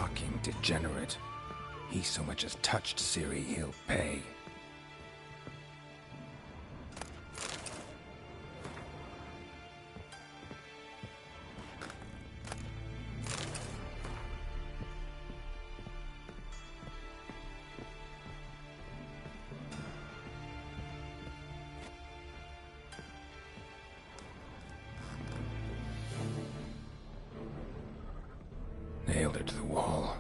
fucking degenerate. He so much as touched Ciri, he'll pay. Nailed her to the wall.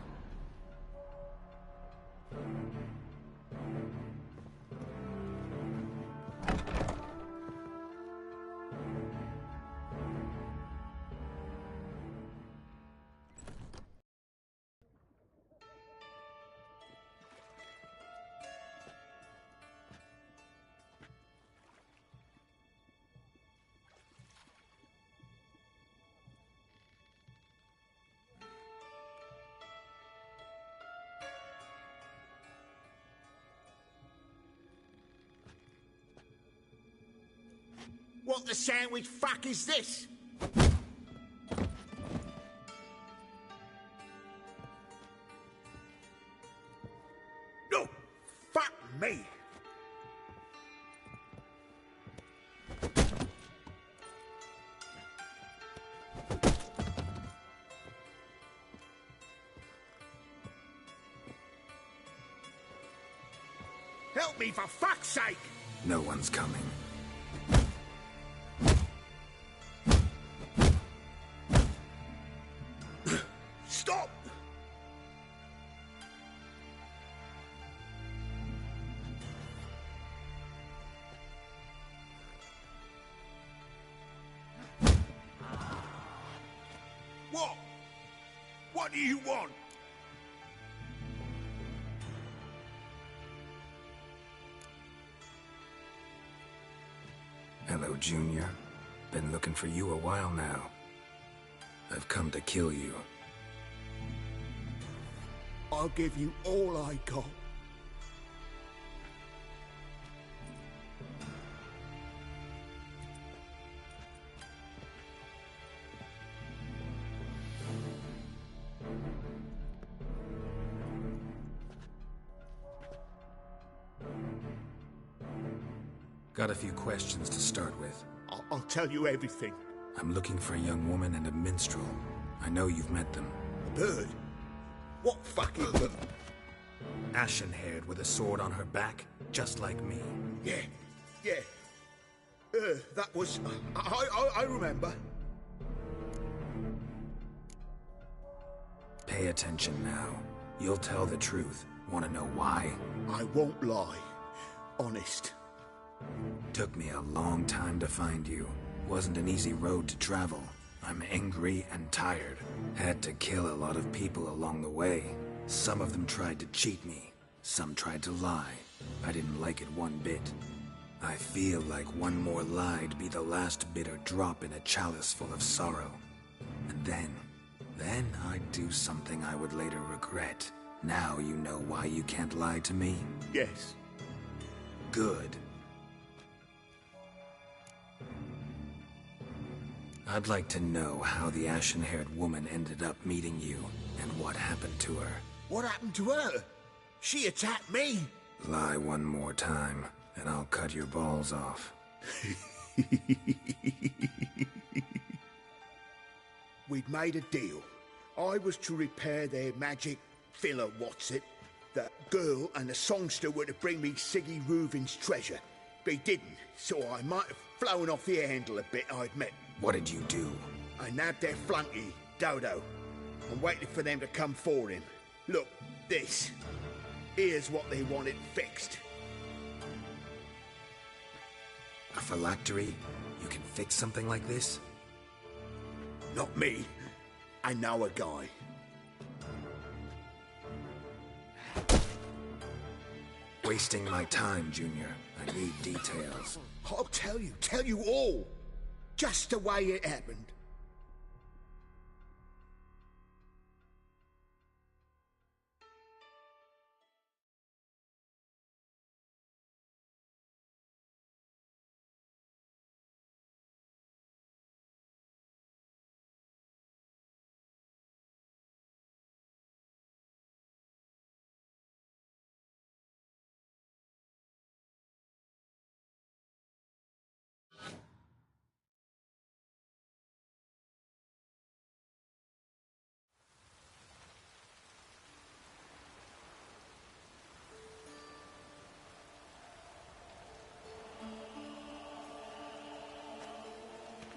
What the sandwich fuck is this? No, fuck me. Help me for fuck's sake! No one's coming. Stop! What? What do you want? Hello, Junior. Been looking for you a while now. I've come to kill you. I'll give you all I got. Got a few questions to start with. I'll tell you everything. I'm looking for a young woman and a minstrel. I know you've met them. A bird? What fucking bird? Ashen-haired with a sword on her back, just like me. Yeah. That was... I remember. Pay attention now. You'll tell the truth. Want to know why? I won't lie. Honest. Took me a long time to find you. Wasn't an easy road to travel. I'm angry and tired. Had to kill a lot of people along the way. Some of them tried to cheat me. Some tried to lie. I didn't like it one bit. I feel like one more lie'd be the last bitter drop in a chalice full of sorrow. And then I'd do something I would later regret. Now you know why you can't lie to me? Yes. Good. I'd like to know how the ashen-haired woman ended up meeting you, and what happened to her. What happened to her? She attacked me. Lie one more time, and I'll cut your balls off. We'd made a deal. I was to repair their magic filler, what's it? The girl and the songster were to bring me Siggy Reuven's treasure. They didn't, so I might have flown off the handle a bit, I admit. What did you do? I nabbed their flunky, Dodo, and waited for them to come for him. Look, this. Here's what they wanted fixed. A phylactery? You can fix something like this? Not me. I know a guy. Wasting my time, Junior. I need details. I'll tell you all. Just the way it happened.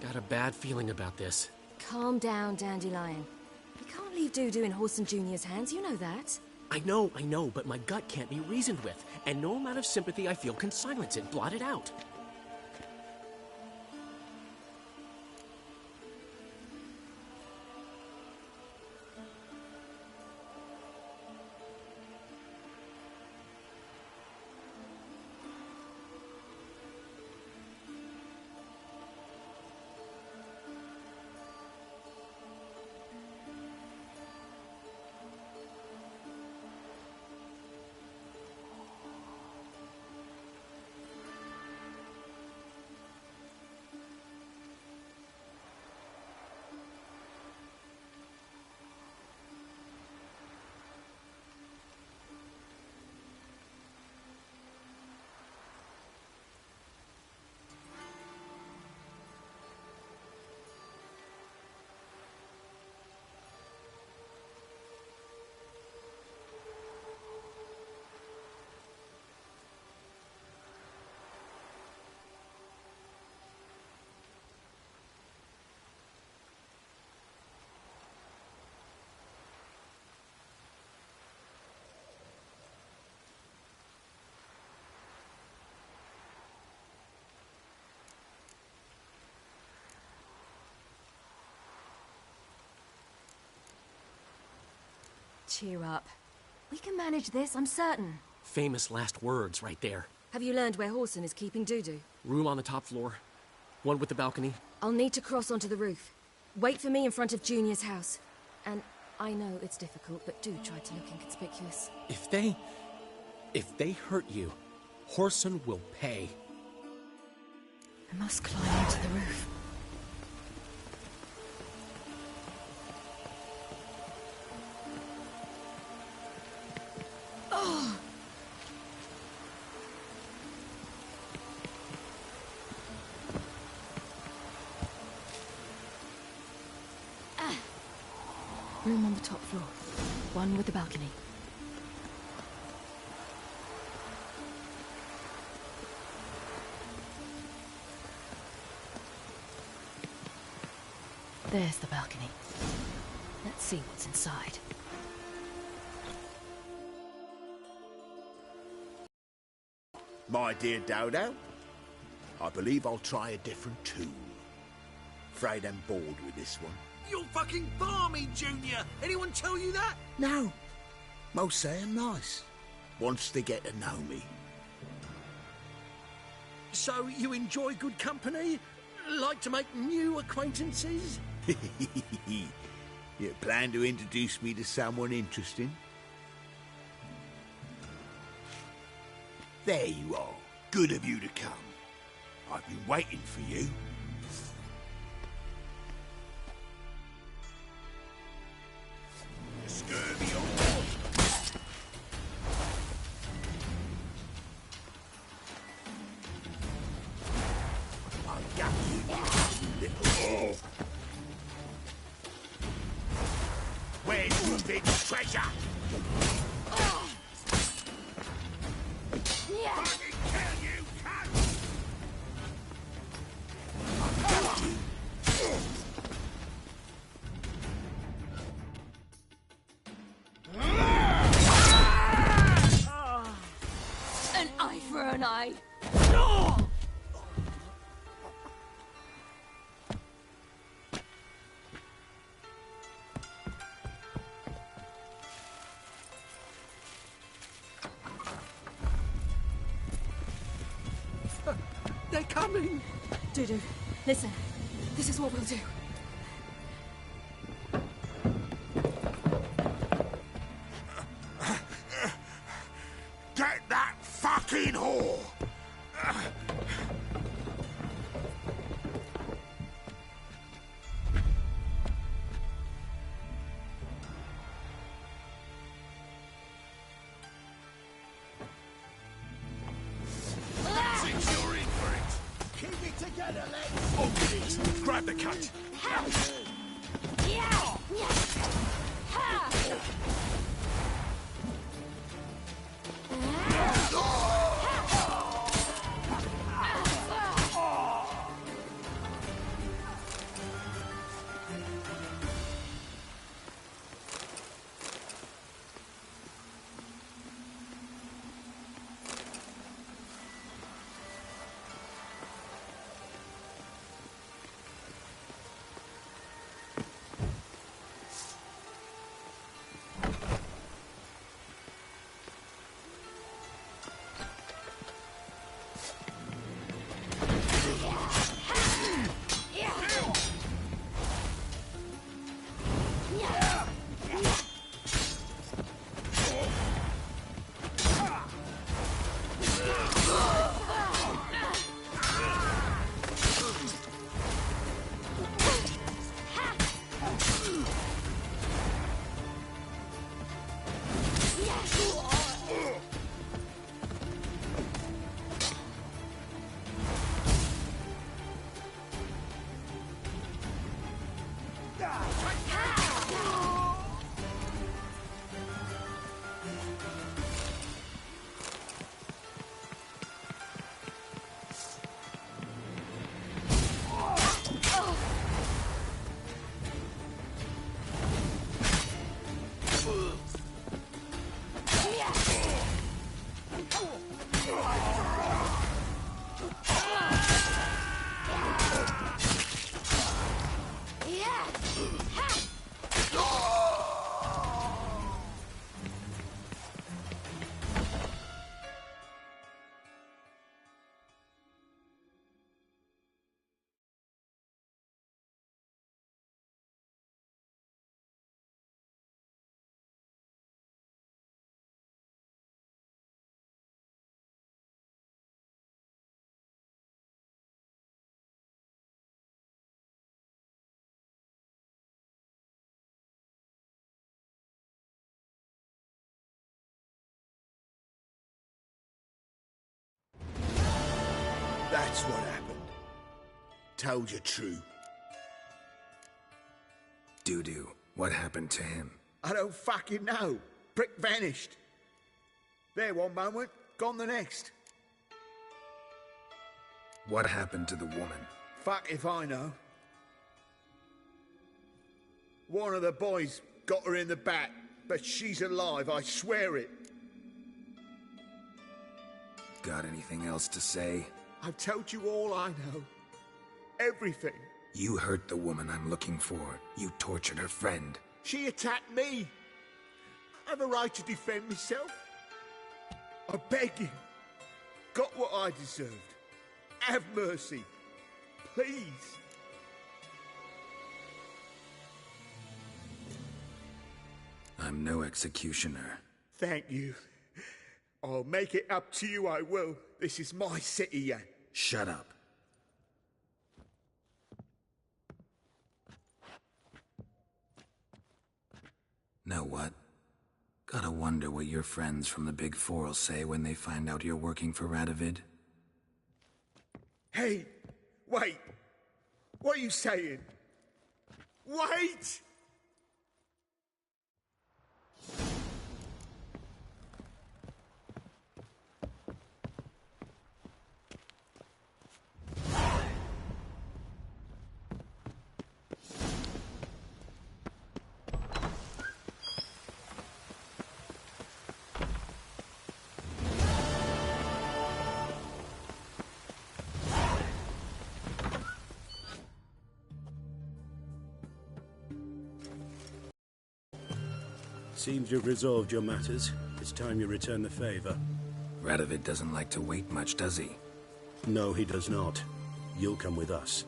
Got a bad feeling about this. Calm down, Dandelion. You can't leave Dudu in Horson Jr.'s hands, you know that. I know, but my gut can't be reasoned with, and no amount of sympathy I feel can silence it, blot it out. Cheer up. We can manage this, I'm certain. Famous last words right there. Have you learned where Horson is keeping Dudu? Room on the top floor. One with the balcony. I'll need to cross onto the roof. Wait for me in front of Junior's house. And I know it's difficult, but do try to look inconspicuous. If they hurt you, Horson will pay. I must climb onto the roof. Room on the top floor. One with the balcony. There's the balcony. Let's see what's inside. My dear Dodo, I believe I'll try a different tool. Afraid I'm bored with this one. You're fucking balmy, Junior! Anyone tell you that? No. Most say I'm nice. Once they get to know me. So you enjoy good company? Like to make new acquaintances? You plan to introduce me to someone interesting? There you are. Good of you to come. I've been waiting for you. Scurvy on. I got you, little whore. Where's Reuben's treasure? Fucking kill you, cunt! I got you. An eye for an eye. They're coming! Dudu, listen. This is what we'll do. Get that fucking whore! Since you're in for it, keep it together, let's... Open it! Grab the cut! That's what happened. Told you true. Dudu, what happened to him? I don't fucking know. Prick vanished. There one moment, gone the next. What happened to the woman? Fuck if I know. One of the boys got her in the back, but she's alive, I swear it. Got anything else to say? I've told you all I know. Everything. You hurt the woman I'm looking for. You tortured her friend. She attacked me. I have a right to defend myself. I beg you. Got what I deserved. Have mercy. Please. I'm no executioner. Thank you. I'll make it up to you, I will. This is my city, Yan. Shut up. Know what? Gotta wonder what your friends from the Big Four will say when they find out you're working for Radovid. Hey, wait. What are you saying? Wait! Seems you've resolved your matters. It's time you return the favor. Radovid doesn't like to wait much, does he? No, he does not. You'll come with us.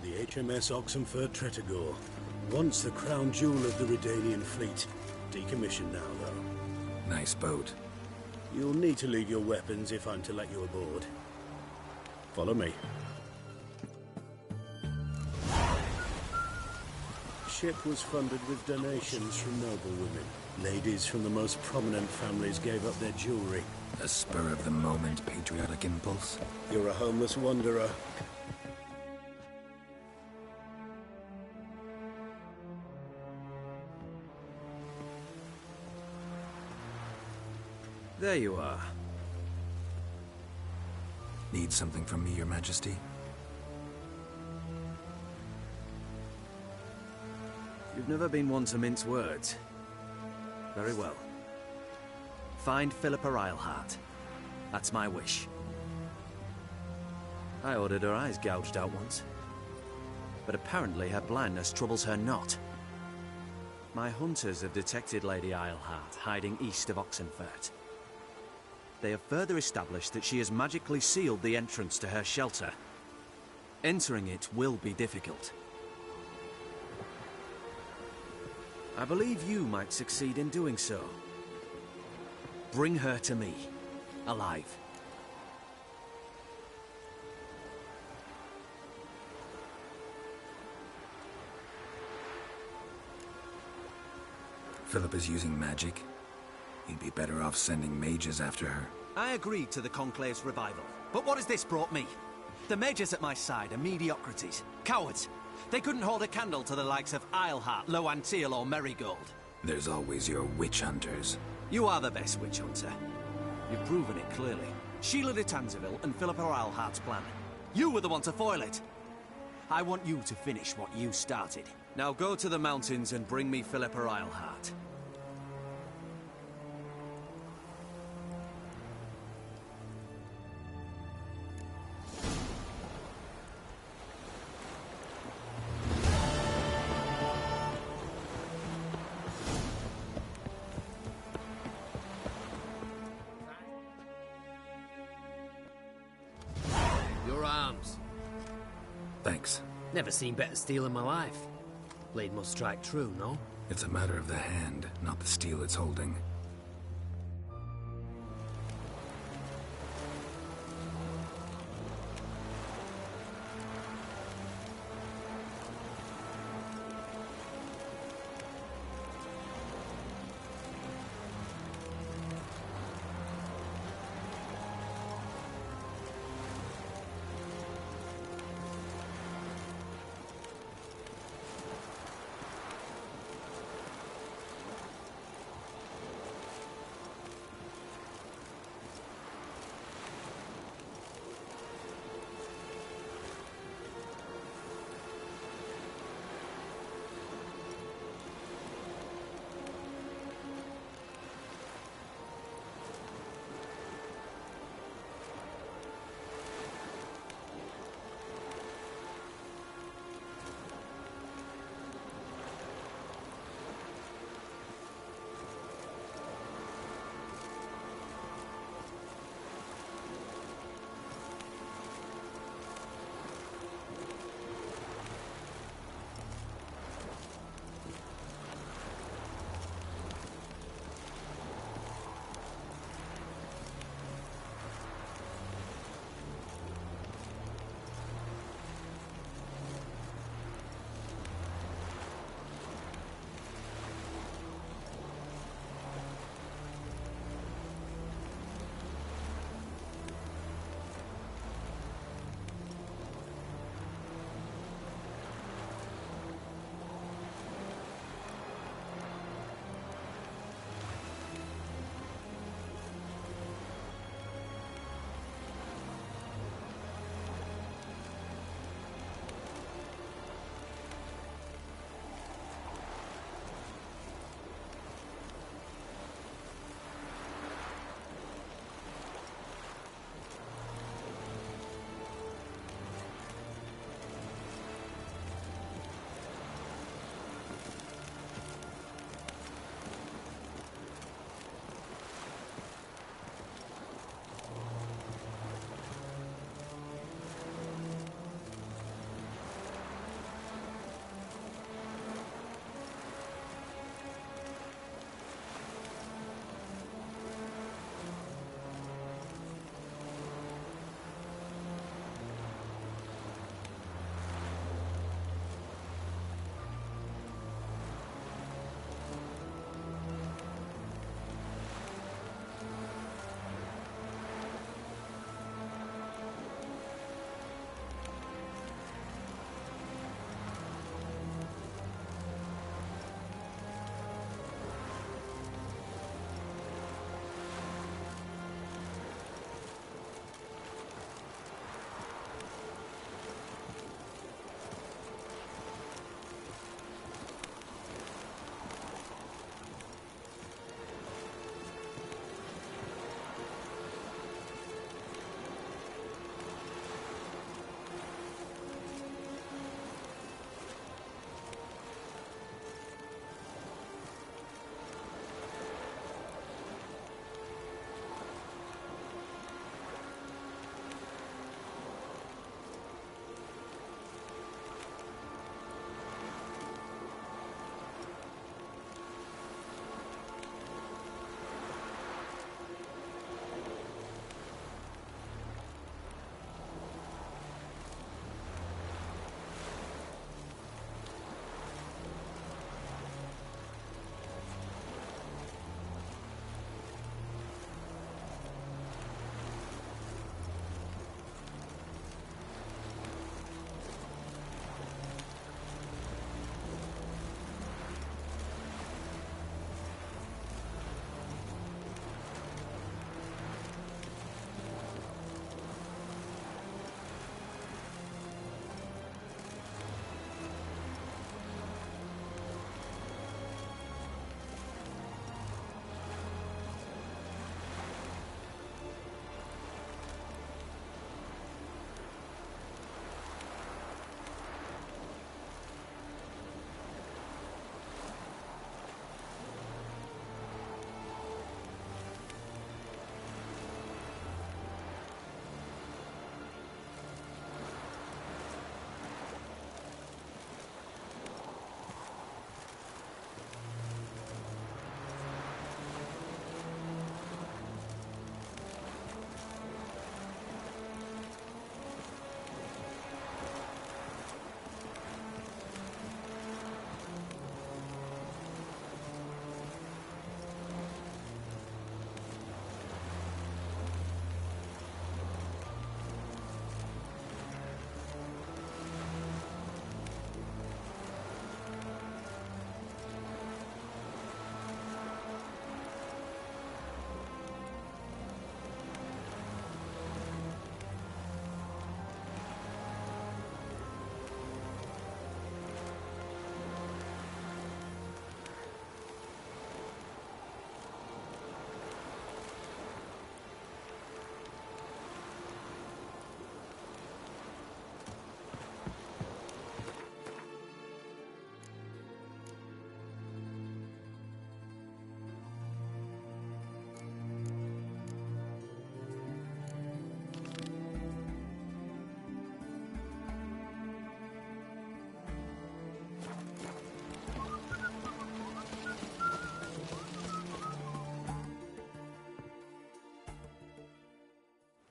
The HMS Oxenford Tretogor. Once the crown jewel of the Redanian fleet. Decommissioned now, though. Nice boat. You'll need to leave your weapons if I'm to let you aboard. Follow me. The ship was funded with donations from noble women. Ladies from the most prominent families gave up their jewelry. A spur-of-the-moment patriotic impulse? You're a homeless wanderer. There you are. Need something from me, Your Majesty? You've never been one to mince words. Very well. Find Philippa Eilhart. That's my wish. I ordered her eyes gouged out once. But apparently her blindness troubles her not. My hunters have detected Lady Eilhart hiding east of Oxenfurt. They have further established that she has magically sealed the entrance to her shelter. Entering it will be difficult. I believe you might succeed in doing so. Bring her to me, alive. Philip is using magic. You'd be better off sending mages after her. I agreed to the Conclave's revival, but what has this brought me? The mages at my side are mediocrities, cowards. They couldn't hold a candle to the likes of Eilhart, Loantil, or Merigold. There's always your witch hunters. You are the best witch hunter. You've proven it clearly. Sheila de Tanzeville and Philippa Eilhart's plan. You were the one to foil it. I want you to finish what you started. Now go to the mountains and bring me Philippa Eilhart. Your arms. Thanks. Never seen better steel in my life. Blade must strike true, no? It's a matter of the hand, not the steel it's holding.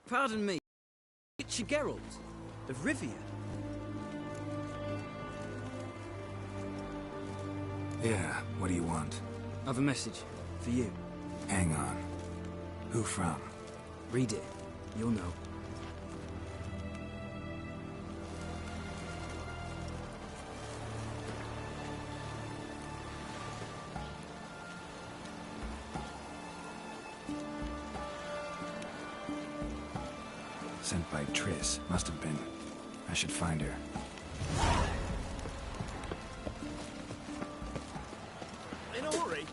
Pardon me. It's Geralt of Rivia. Yeah, what do you want? I've a message for you. Hang on. Who from? Read it. You'll know. Sent by Triss. Must have been. I should find her. In a hurry?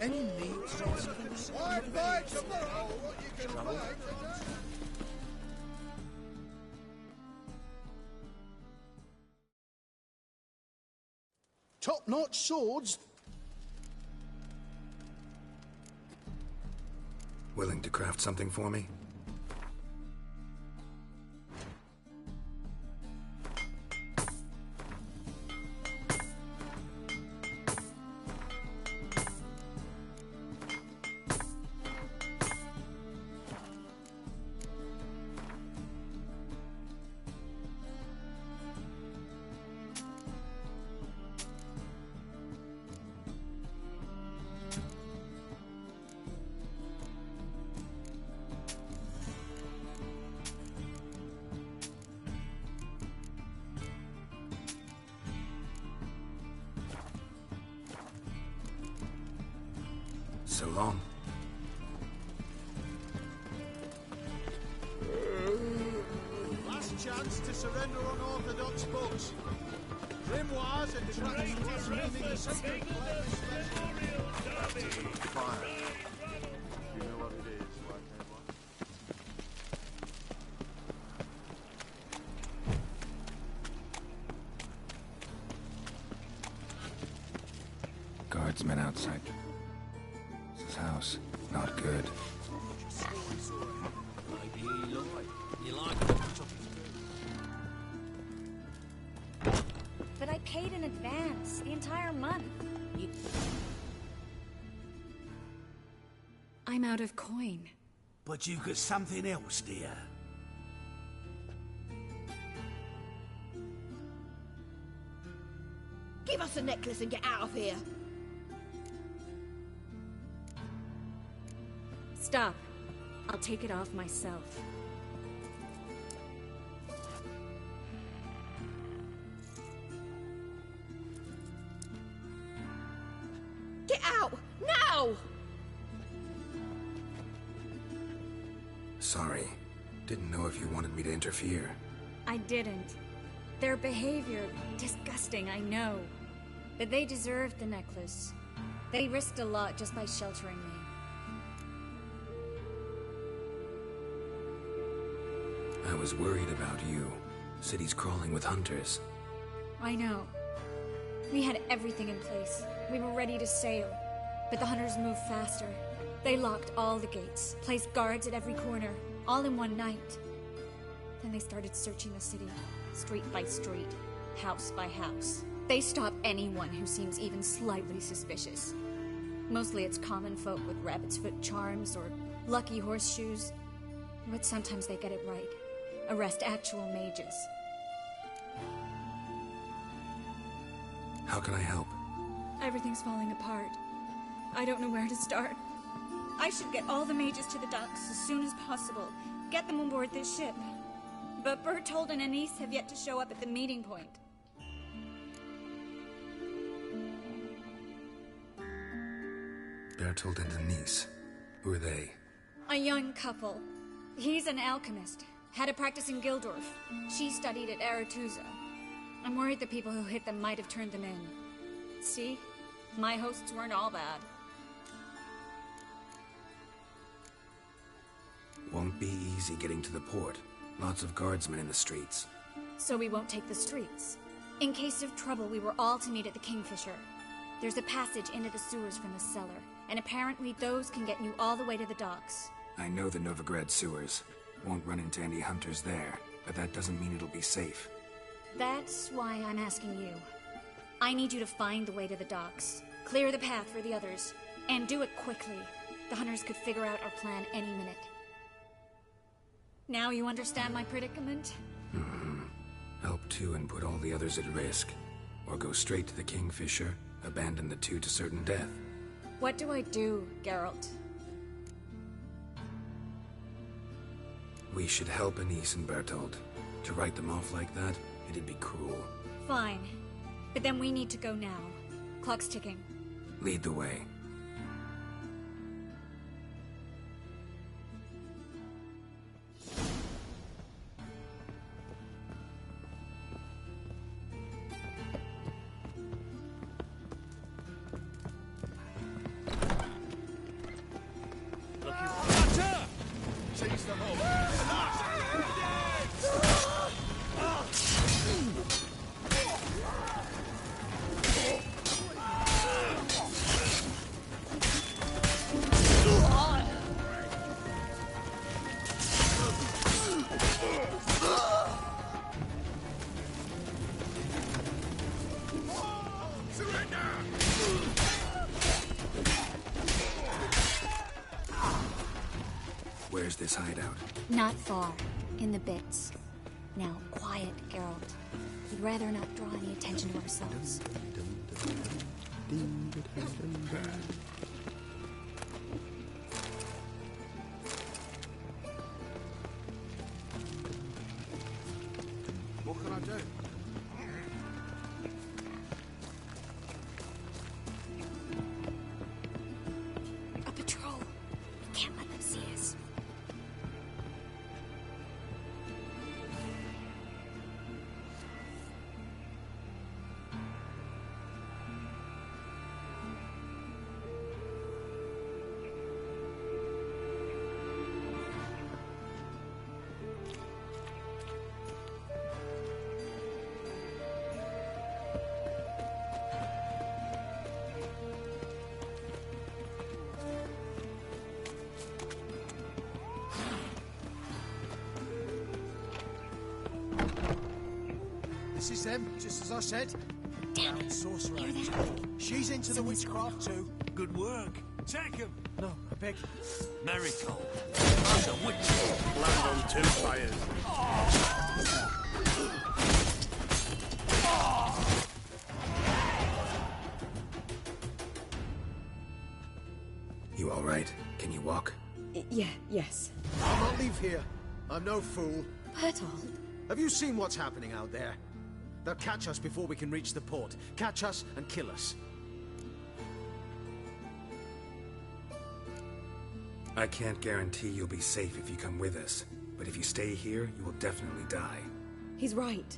Any needs or something? I fight tomorrow what you can fight. Top-notch swords? Willing to craft something for me? So long. Last chance to surrender unorthodox books. Grimoires and tracts representing the sacred Fire. You know what it is, right, everyone? Guardsmen outside. This house, not good. But I paid in advance, the entire month. I'm out of coin. But you've got something else, dear. Give us the necklace and get out of here. Stop. I'll take it off myself. Get out! Now! Sorry. Didn't know if you wanted me to interfere. I didn't. Their behavior, disgusting, I know. But they deserved the necklace. They risked a lot just by sheltering me. I was worried about you. City's crawling with hunters. I know. We had everything in place. We were ready to sail. But the hunters moved faster. They locked all the gates, placed guards at every corner, all in one night. Then they started searching the city, street by street, house by house. They stop anyone who seems even slightly suspicious. Mostly it's common folk with rabbit's foot charms or lucky horseshoes. But sometimes they get it right. Arrest actual mages. How can I help? Everything's falling apart. I don't know where to start. I should get all the mages to the docks as soon as possible. Get them on board this ship. But Bertold and Anise have yet to show up at the meeting point. Bertold and Anise. Who are they? A young couple. He's an alchemist. Had a practice in Gildorf. She studied at Aretuza. I'm worried the people who hit them might have turned them in. See? My hosts weren't all bad. Won't be easy getting to the port. Lots of guardsmen in the streets. So we won't take the streets. In case of trouble, we were all to meet at the Kingfisher. There's a passage into the sewers from the cellar, and apparently those can get you all the way to the docks. I know the Novigrad sewers. Won't run into any hunters there, but that doesn't mean it'll be safe. That's why I'm asking you. I need you to find the way to the docks, clear the path for the others, and do it quickly. The hunters could figure out our plan any minute. Now you understand my predicament? Mm-hmm. Help two and put all the others at risk. Or go straight to the Kingfisher, abandon the two to certain death. What do I do, Geralt? We should help Anise and Bertold. To write them off like that, it'd be cruel. Fine. But then we need to go now. Clock's ticking. Lead the way. Seize them all. Where's this hideout? Not far. In the bits. Now, quiet, Geralt. We'd rather not draw any attention to ourselves. What can I do? A patrol. We can't let them see us. This is them, just as I said. Damn sorcerer. She's into the witchcraft too. Good work. Take him. No, I beg. Marigold. I'm the witch. Land on two fires. You all right? Can you walk? Yes. I'll not leave here. I'm no fool. Bertold? Have you seen what's happening out there? They'll catch us before we can reach the port. Catch us and kill us. I can't guarantee you'll be safe if you come with us. But if you stay here, you will definitely die. He's right.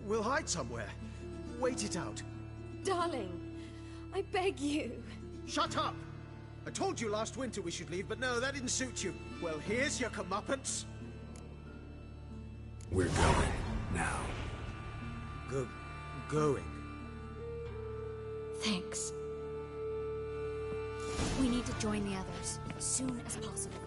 We'll hide somewhere. Wait it out. Darling, I beg you. Shut up! I told you last winter we should leave, but no, that didn't suit you. Well, here's your comeuppance. We're going now. Going? Thanks. We need to join the others as soon as possible.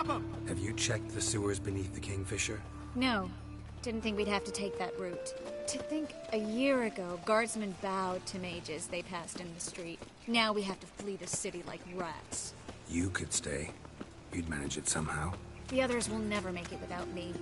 Grab him! Have you checked the sewers beneath the Kingfisher? No. Didn't think we'd have to take that route. To think a year ago, guardsmen bowed to mages they passed in the street. Now we have to flee the city like rats. You could stay. You'd manage it somehow. The others will never make it without me.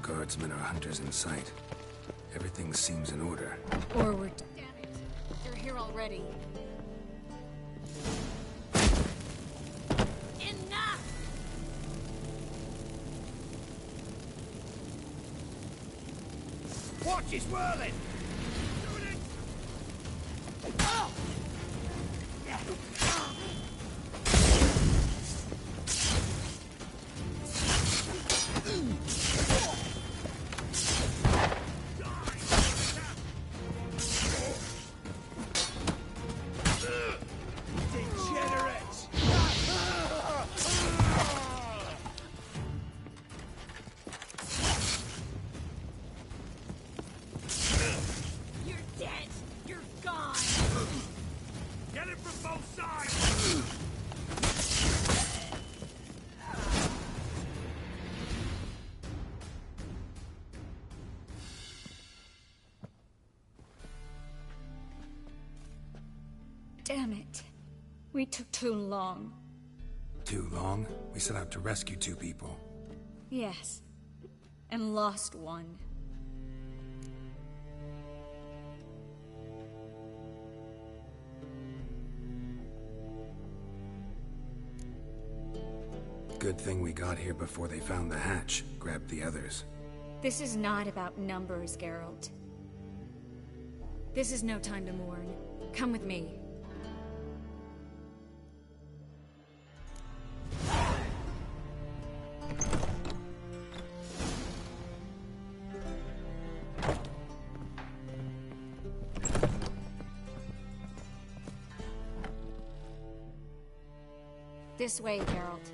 guardsmen or hunters in sight. Everything seems in order. Forward. Damn it. They're here already. Enough! Watch is whirling! Damn it. We took too long. Too long? We set out to rescue 2 people. Yes. And lost one. Good thing we got here before they found the hatch, grabbed the others. This is not about numbers, Geralt. This is no time to mourn. Come with me. This way, Geralt.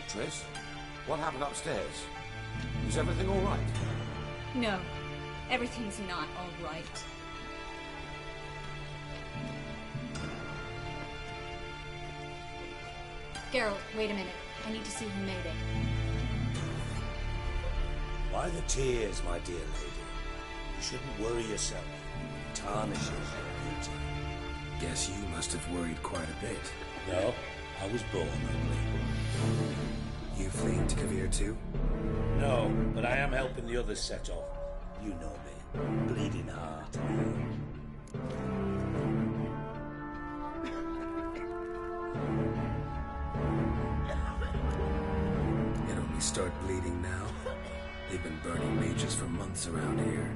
Triss, what happened upstairs? Is everything all right? No, everything's not all right. Geralt, wait a minute. I need to see who made it. Why the tears, my dear lady? You shouldn't worry yourself. It tarnishes your beauty. Guess you must have worried quite a bit. No, I was born ugly. You fleeing to Kovir too? No, but I am helping the others set off. You know me. Bleeding heart. Start bleeding now? They've been burning mages for months around here.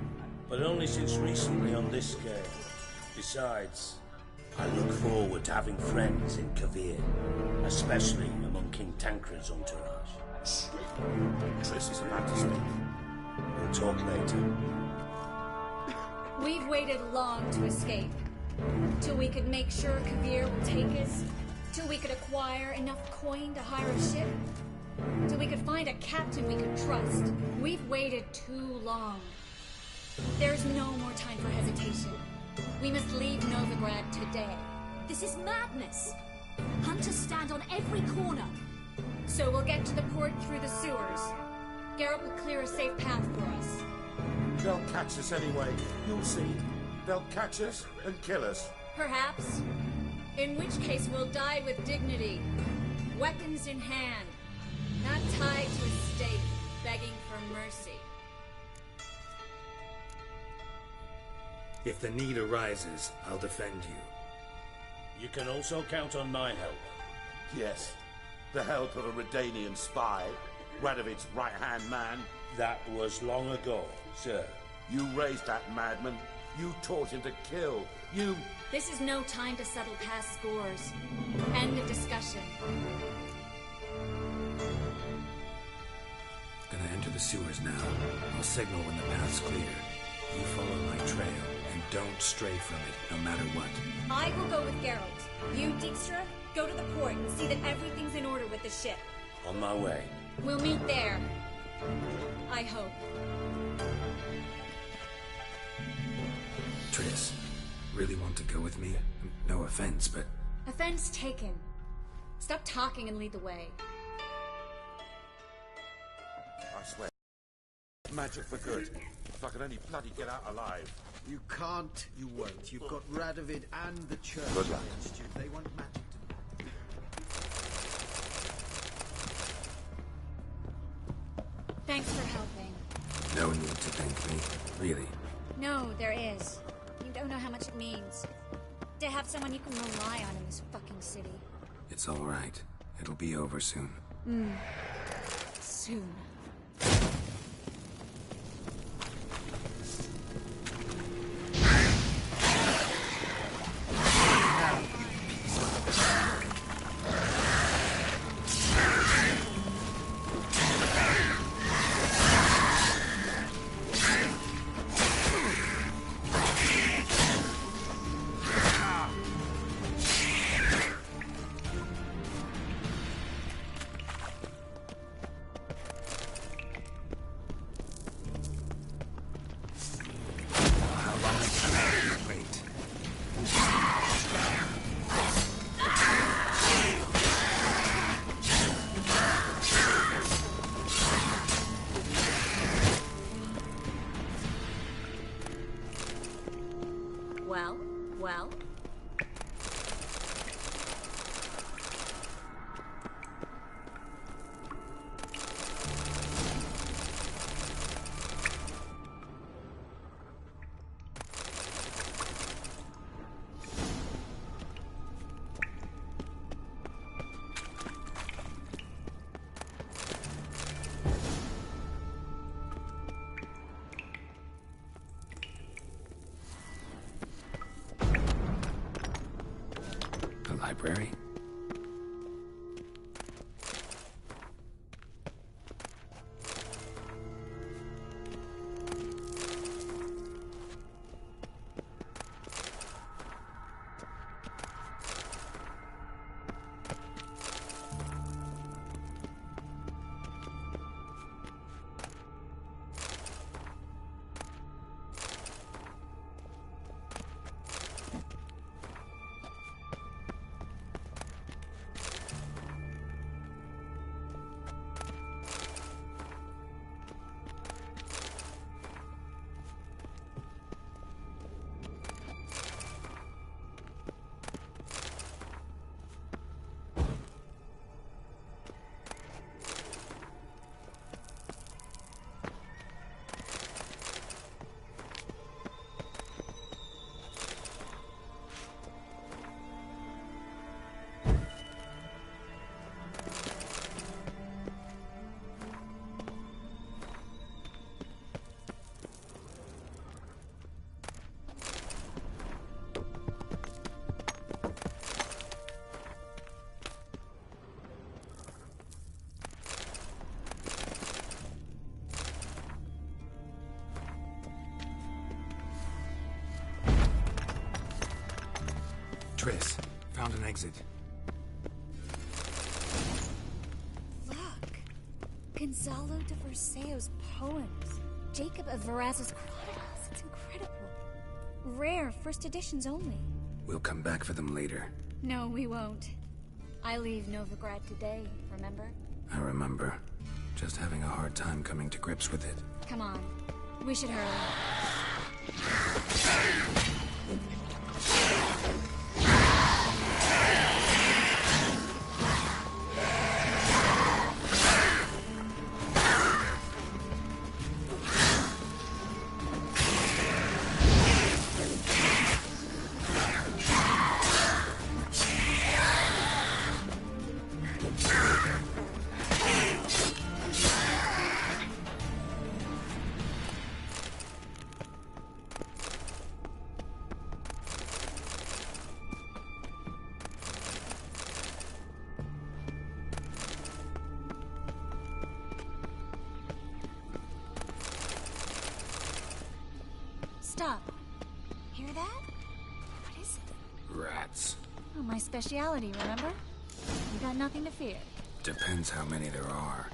But only since recently on this scale. Besides, I look forward to having friends in Kovir, especially among King Tancred's entourage. Triss is about to speak. We'll talk later. We've waited long to escape. Till we could make sure Kovir will take us. Till we could acquire enough coin to hire a ship. Till we could find a captain we could trust. We've waited too long. There's no more time for hesitation. We must leave Novigrad today. This is madness. Hunters stand on every corner. So we'll get to the port through the sewers. Geralt will clear a safe path for us. They'll catch us anyway. You'll see. They'll catch us and kill us. Perhaps. In which case we'll die with dignity. Weapons in hand. Not tied to a stake, begging for mercy. If the need arises, I'll defend you. You can also count on my help. Yes. The help of a Redanian spy, Radovid's right-hand man. That was long ago, sir. You raised that madman. You taught him to kill. You... This is no time to settle past scores. End of discussion. Gonna enter the sewers now. I'll signal when the path's clear. You follow my trail, and don't stray from it, no matter what. I will go with Geralt. You, Dijkstra, go to the port and see that everything's in order with the ship. On my way. We'll meet there. I hope. Triss, really want to go with me? No offense, but... Offense taken. Stop talking and lead the way. I swear. Magic for good. If I could only bloody get out alive. You can't, you won't. You've got Radovid and the church Good luck. against you. They want magic to... Thanks for helping. No need to thank me, really. No, there is. You don't know how much it means. To have someone you can rely on in this fucking city. It's all right. It'll be over soon. Soon. Well? Library? Triss, found an exit. Look! Gonzalo de Verseo's poems. Jacob of Varaz's Chronicles. It's incredible. Rare, first editions only. We'll come back for them later. No, we won't. I leave Novigrad today, remember? I remember. Just having a hard time coming to grips with it. Come on. We should hurry. Stop. Hear that? What is it? Rats. Oh, my speciality, remember? You got nothing to fear. Depends how many there are.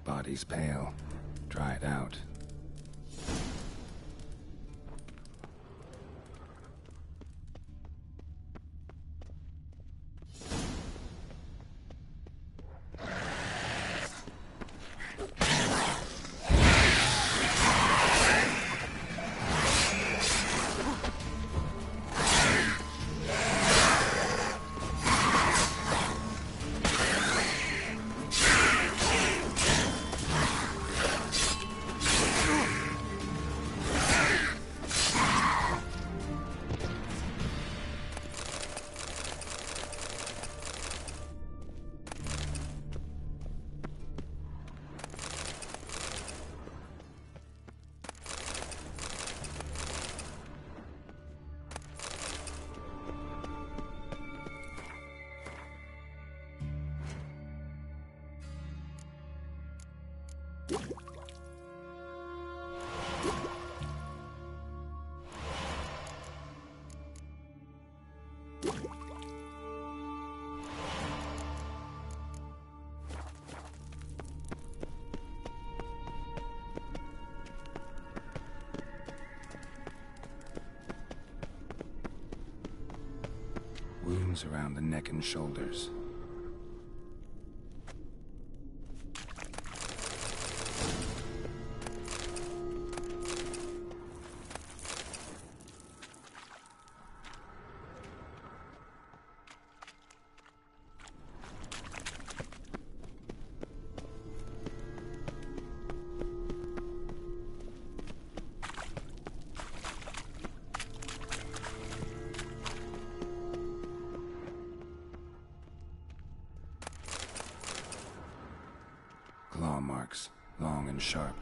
Body's pale. Dried out. Wounds around the neck and shoulders. Claw marks, long and sharp.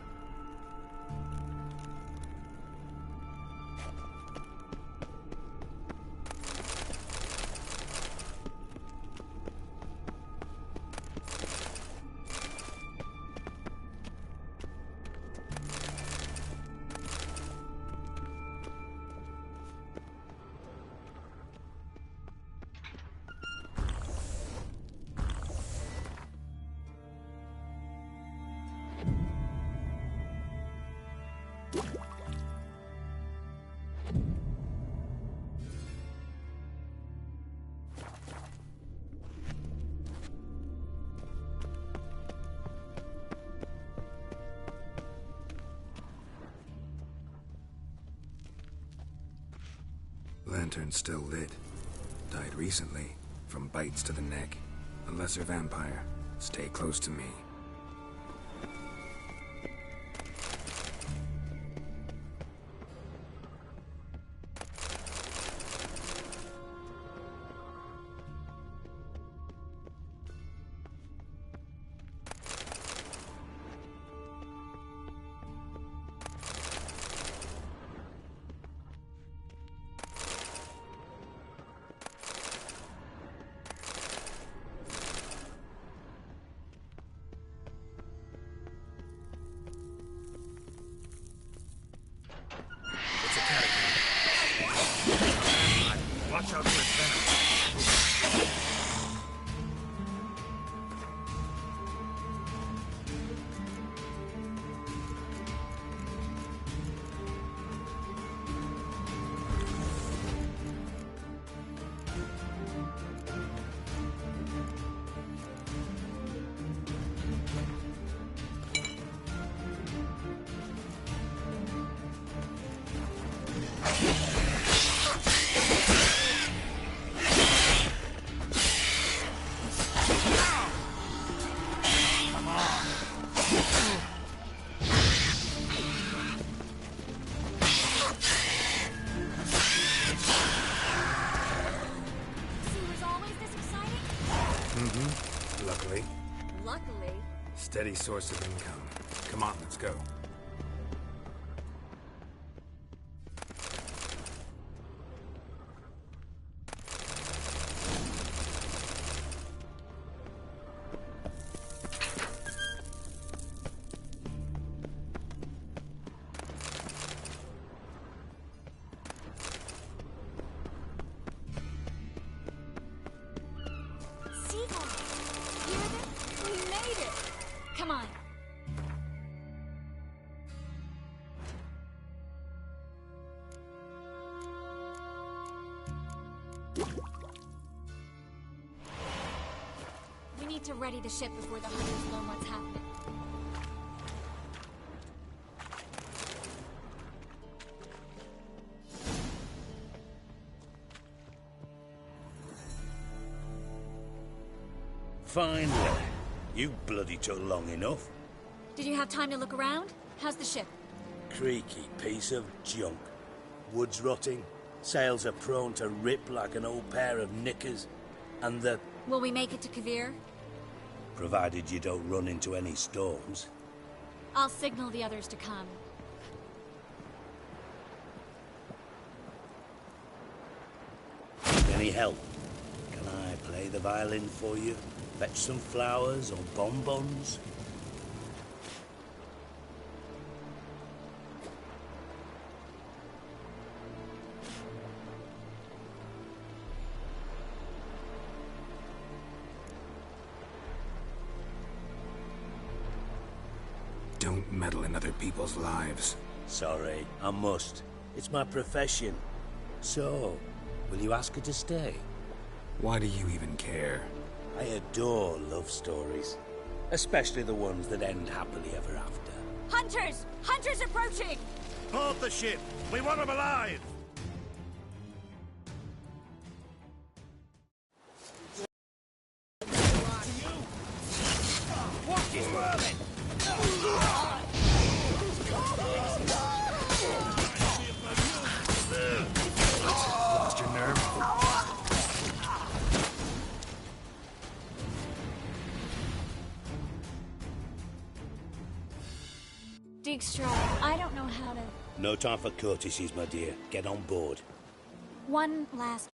Lantern still lit. Died recently, from bites to the neck. A lesser vampire. Stay close to me. Watch out for its venom. Luckily. Luckily. Steady source of income. Come on, let's go. Come on. need to ready the ship before the hunters learn what's happening. Finally. You bloody took long enough. Did you have time to look around? How's the ship? Creaky piece of junk. Wood's rotting. Sails are prone to rip like an old pair of knickers. And the... Will we make it to Kavir? Provided you don't run into any storms. I'll signal the others to come. Any help? Can I play the violin for you? Fetch some flowers or bonbons? Don't meddle in other people's lives. Sorry, I must. It's my profession. So, will you ask her to stay? Why do you even care? I adore love stories. Especially the ones that end happily ever after. Hunters! Hunters approaching! Board the ship! We want them alive! Watch his whirling! Lost your nerve? Dijkstra, I don't know how to... No time for courtesies, my dear. Get on board. One last...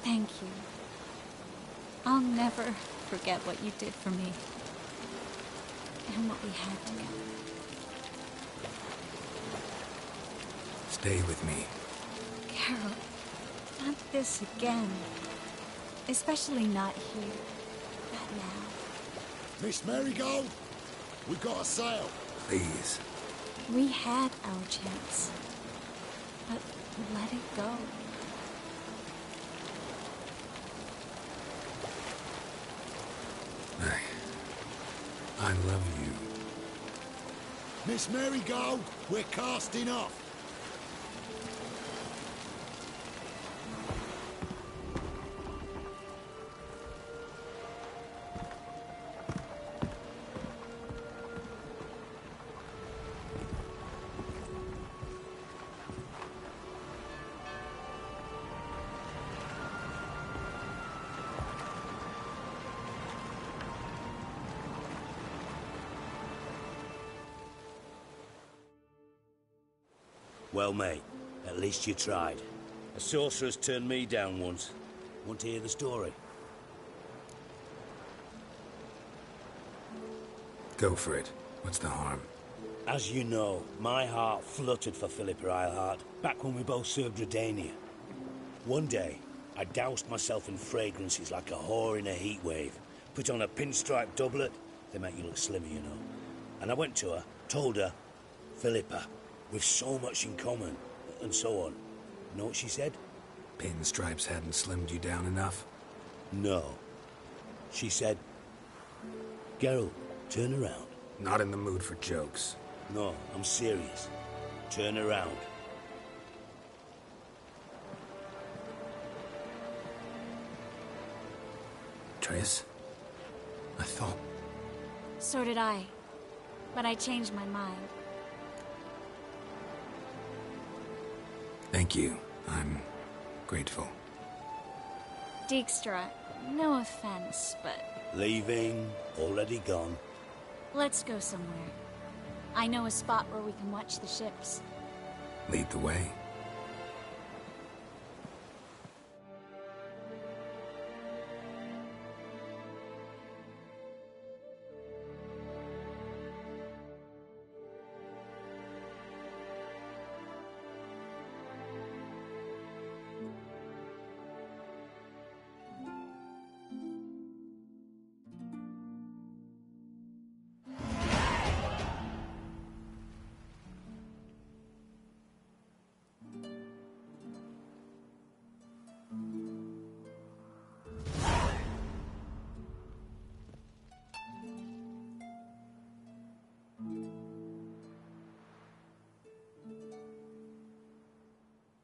Thank you. I'll never forget what you did for me. And what we had together. Stay with me. Carol, not this again. Especially not here. Not now. Miss Marigold, we got a sail. Please. We had our chance, but we let it go. I love you. Miss Marigold, we're casting off. Well, mate, at least you tried. A sorceress turned me down once. Want to hear the story? Go for it. What's the harm? As you know, my heart fluttered for Philippa Eilhart back when we both served Redania. One day, I doused myself in fragrances like a whore in a heat wave. Put on a pinstripe doublet, they make you look slimmer, you know. And I went to her, told her, Philippa, we've so much in common, and so on. You know what she said? Pinstripes hadn't slimmed you down enough? No. She said, Geralt, turn around. Not in the mood for jokes. No, I'm serious. Turn around. Triss? I thought... So did I. But I changed my mind. Thank you. I'm grateful. Dijkstra, no offense, but... Leaving, already gone. Let's go somewhere. I know a spot where we can watch the ships. Lead the way.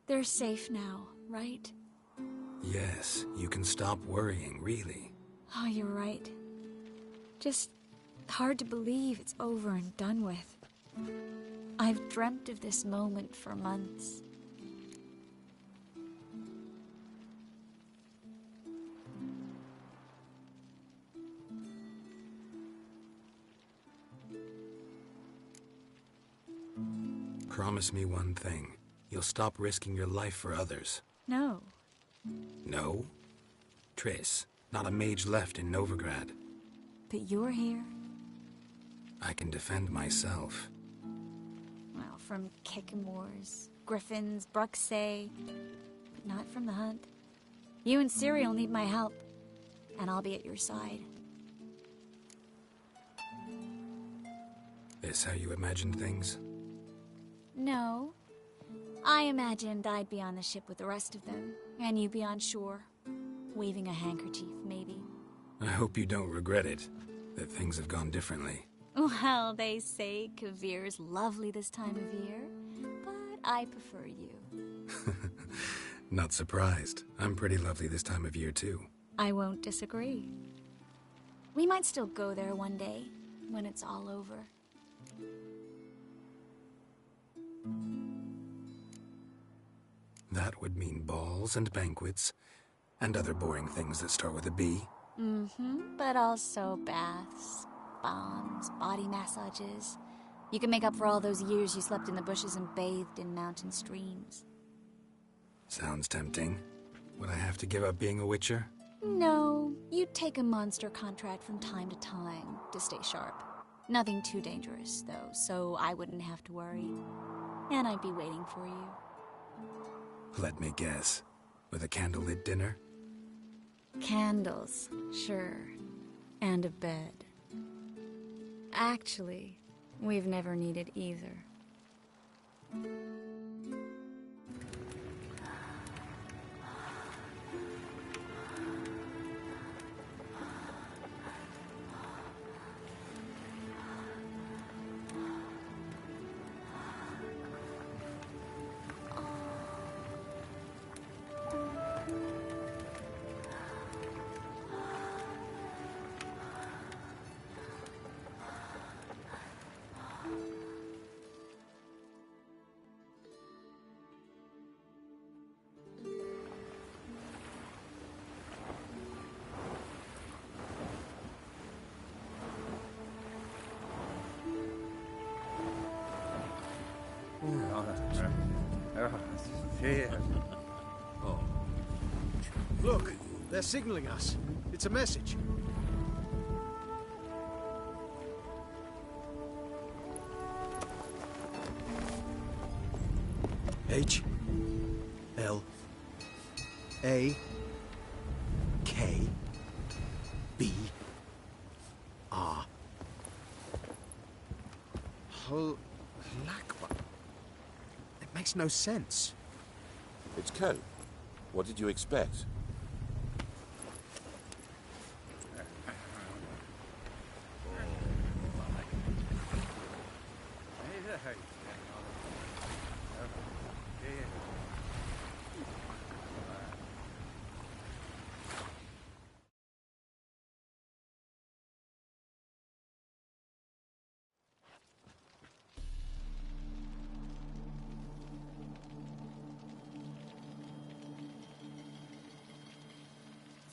They're safe now, right? Yes, you can stop worrying, really. Oh, you're right. Just hard to believe it's over and done with. I've dreamt of this moment for months. Promise me one thing. You'll stop risking your life for others. No. No? Triss, not a mage left in Novigrad. But you're here? I can defend myself. Well, from Kicking Wars, Griffins, Bruxay, but not from the hunt. You and Ciri will need my help, and I'll be at your side. This how you imagined things? No. I imagined I'd be on the ship with the rest of them, and you be on shore, waving a handkerchief, maybe. I hope you don't regret it, that things have gone differently. Well, they say Kavir's lovely this time of year, but I prefer you. Not surprised. I'm pretty lovely this time of year, too. I won't disagree. We might still go there one day, when it's all over. That would mean balls and banquets, and other boring things that start with a B. Mm-hmm, but also baths, bombs, body massages. You can make up for all those years you slept in the bushes and bathed in mountain streams. Sounds tempting. Would I have to give up being a witcher? No, you'd take a monster contract from time to time to stay sharp. Nothing too dangerous, though, so I wouldn't have to worry. And I'd be waiting for you. Let me guess. With a candlelit dinner? Candles, sure. And a bed. Actually, we've never needed either. Oh. Look, they're signaling us. It's a message. H L A K B R. Lakba. It makes no sense. It's code. What did you expect?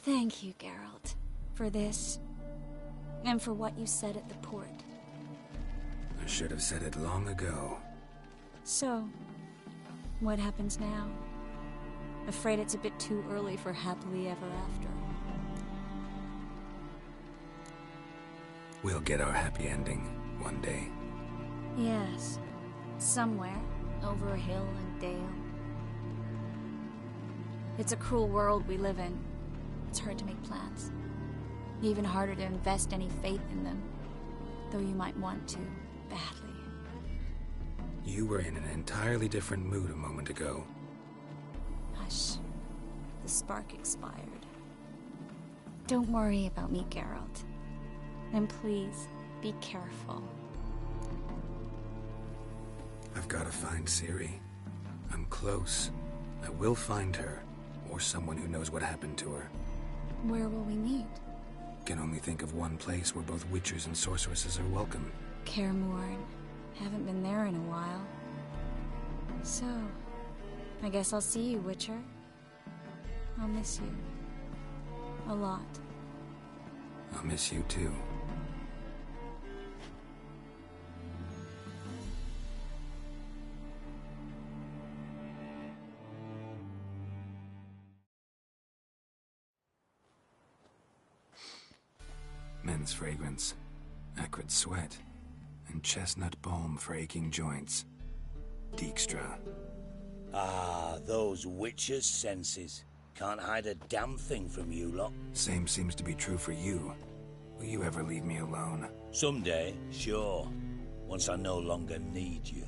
Thank you, Geralt, for this, and for what you said at the port. I should have said it long ago. So, what happens now? Afraid it's a bit too early for happily ever after. We'll get our happy ending one day. Yes, somewhere, over hill and dale. It's a cruel world we live in. It's hard to make plans. Even harder to invest any faith in them. Though you might want to, badly. You were in an entirely different mood a moment ago. Hush. The spark expired. Don't worry about me, Geralt. And please, be careful. I've got to find Ciri. I'm close. I will find her, or someone who knows what happened to her. Where will we meet? Can only think of one place where both witchers and sorceresses are welcome. Kaer Morhen. Haven't been there in a while. So, I guess I'll see you, Witcher. I'll miss you. A lot. I'll miss you too. Men's fragrance, acrid sweat, and chestnut balm for aching joints. Dijkstra. Ah, those witches' senses. Can't hide a damn thing from you lot. Same seems to be true for you. Will you ever leave me alone? Someday, sure. Once I no longer need you.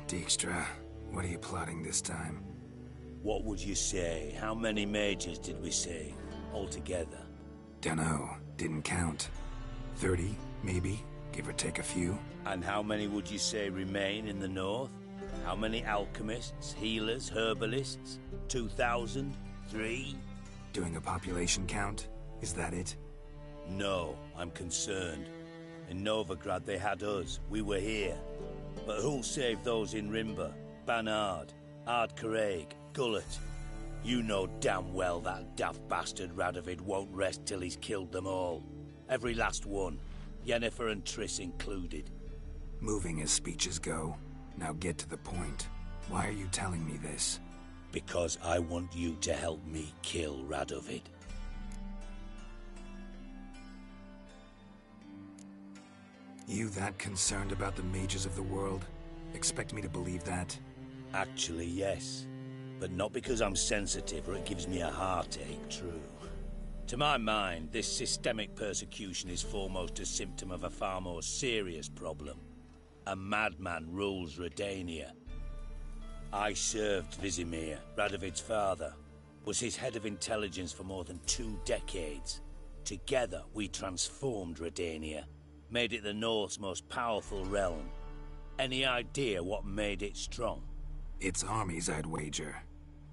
Dijkstra, what are you plotting this time? What would you say? How many mages did we see altogether? Dunno. Didn't count. 30, maybe, give or take a few. And how many would you say remain in the north? How many alchemists, healers, herbalists? 2,000? 3? Doing a population count? Is that it? No, I'm concerned. In Novigrad they had us. We were here. But who'll save those in Rimba? Banard, Ardcaraig, Gullet? You know damn well that daft bastard Radovid won't rest till he's killed them all. Every last one. Yennefer and Triss included. Moving as speeches go. Now get to the point. Why are you telling me this? Because I want you to help me kill Radovid. You that concerned about the mages of the world? Expect me to believe that? Actually, yes. But not because I'm sensitive or it gives me a heartache, true. To my mind, this systemic persecution is foremost a symptom of a far more serious problem. A madman rules Redania. I served Vizimir, Radovid's father, was his head of intelligence for more than 2 decades. Together, we transformed Redania, made it the North's most powerful realm. Any idea what made it strong? Its armies, I'd wager.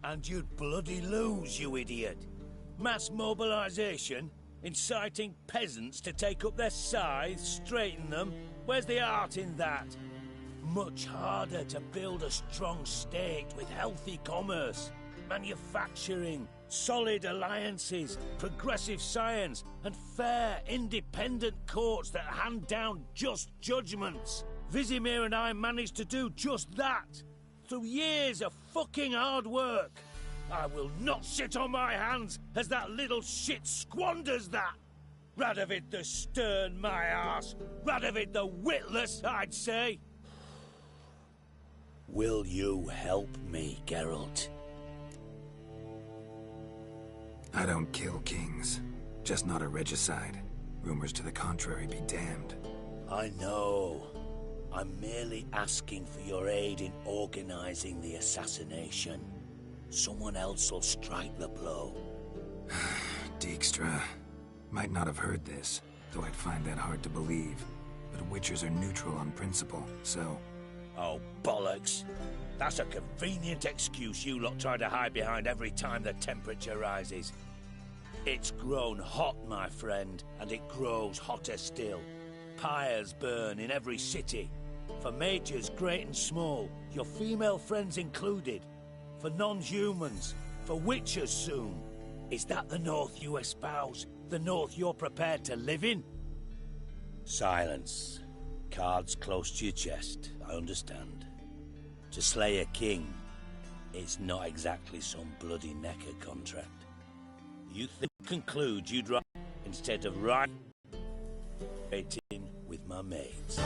And you'd bloody lose, you idiot. Mass mobilization? Inciting peasants to take up their scythes, straighten them? Where's the art in that? Much harder to build a strong state with healthy commerce, manufacturing, solid alliances, progressive science, and fair, independent courts that hand down just judgments. Vizimir and I managed to do just that, through years of fucking hard work. I will not sit on my hands as that little shit squanders that. Radovid the stern, my ass. Radovid the witless, I'd say. Will you help me, Geralt? I don't kill kings. Just not a regicide. Rumors to the contrary be damned. I know. I'm merely asking for your aid in organizing the assassination. Someone else will strike the blow. Dijkstra. Might not have heard this, though I'd find that hard to believe. But Witchers are neutral on principle, so... Oh, bollocks. That's a convenient excuse you lot try to hide behind every time the temperature rises. It's grown hot, my friend, and it grows hotter still. Pyres burn in every city. For mages great and small, your female friends included. For non-humans, for Witchers soon. Is that the North you espouse? The North you're prepared to live in? Silence. Cards close to your chest, I understand. To slay a king, it's not exactly some bloody necker contract. You conclude you'd rather, instead of writing with my mates.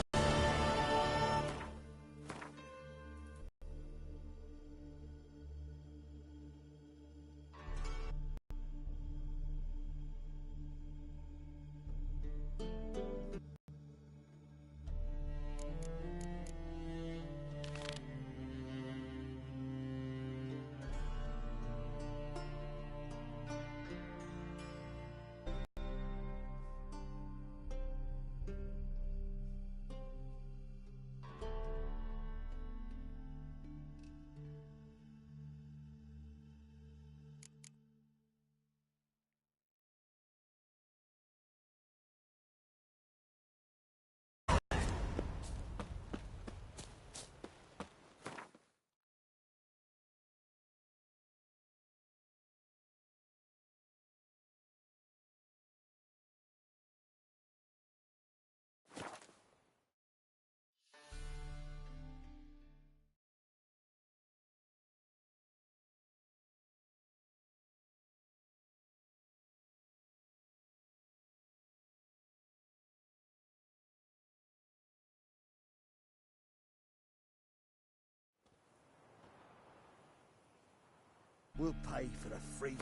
We'll pay for the freedom.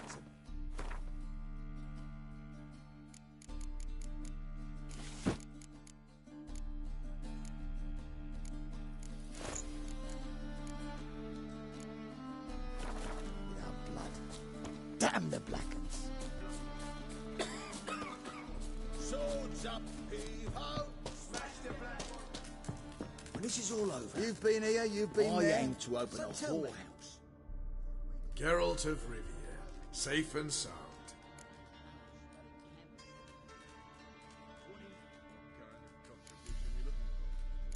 Without blood. Damn the Blackens. Swords up, heave-ho! Smash the black one! When this is all over, you've been here, you've been there. I aim to open a whorehouse. Geralt of Rivia, safe and sound.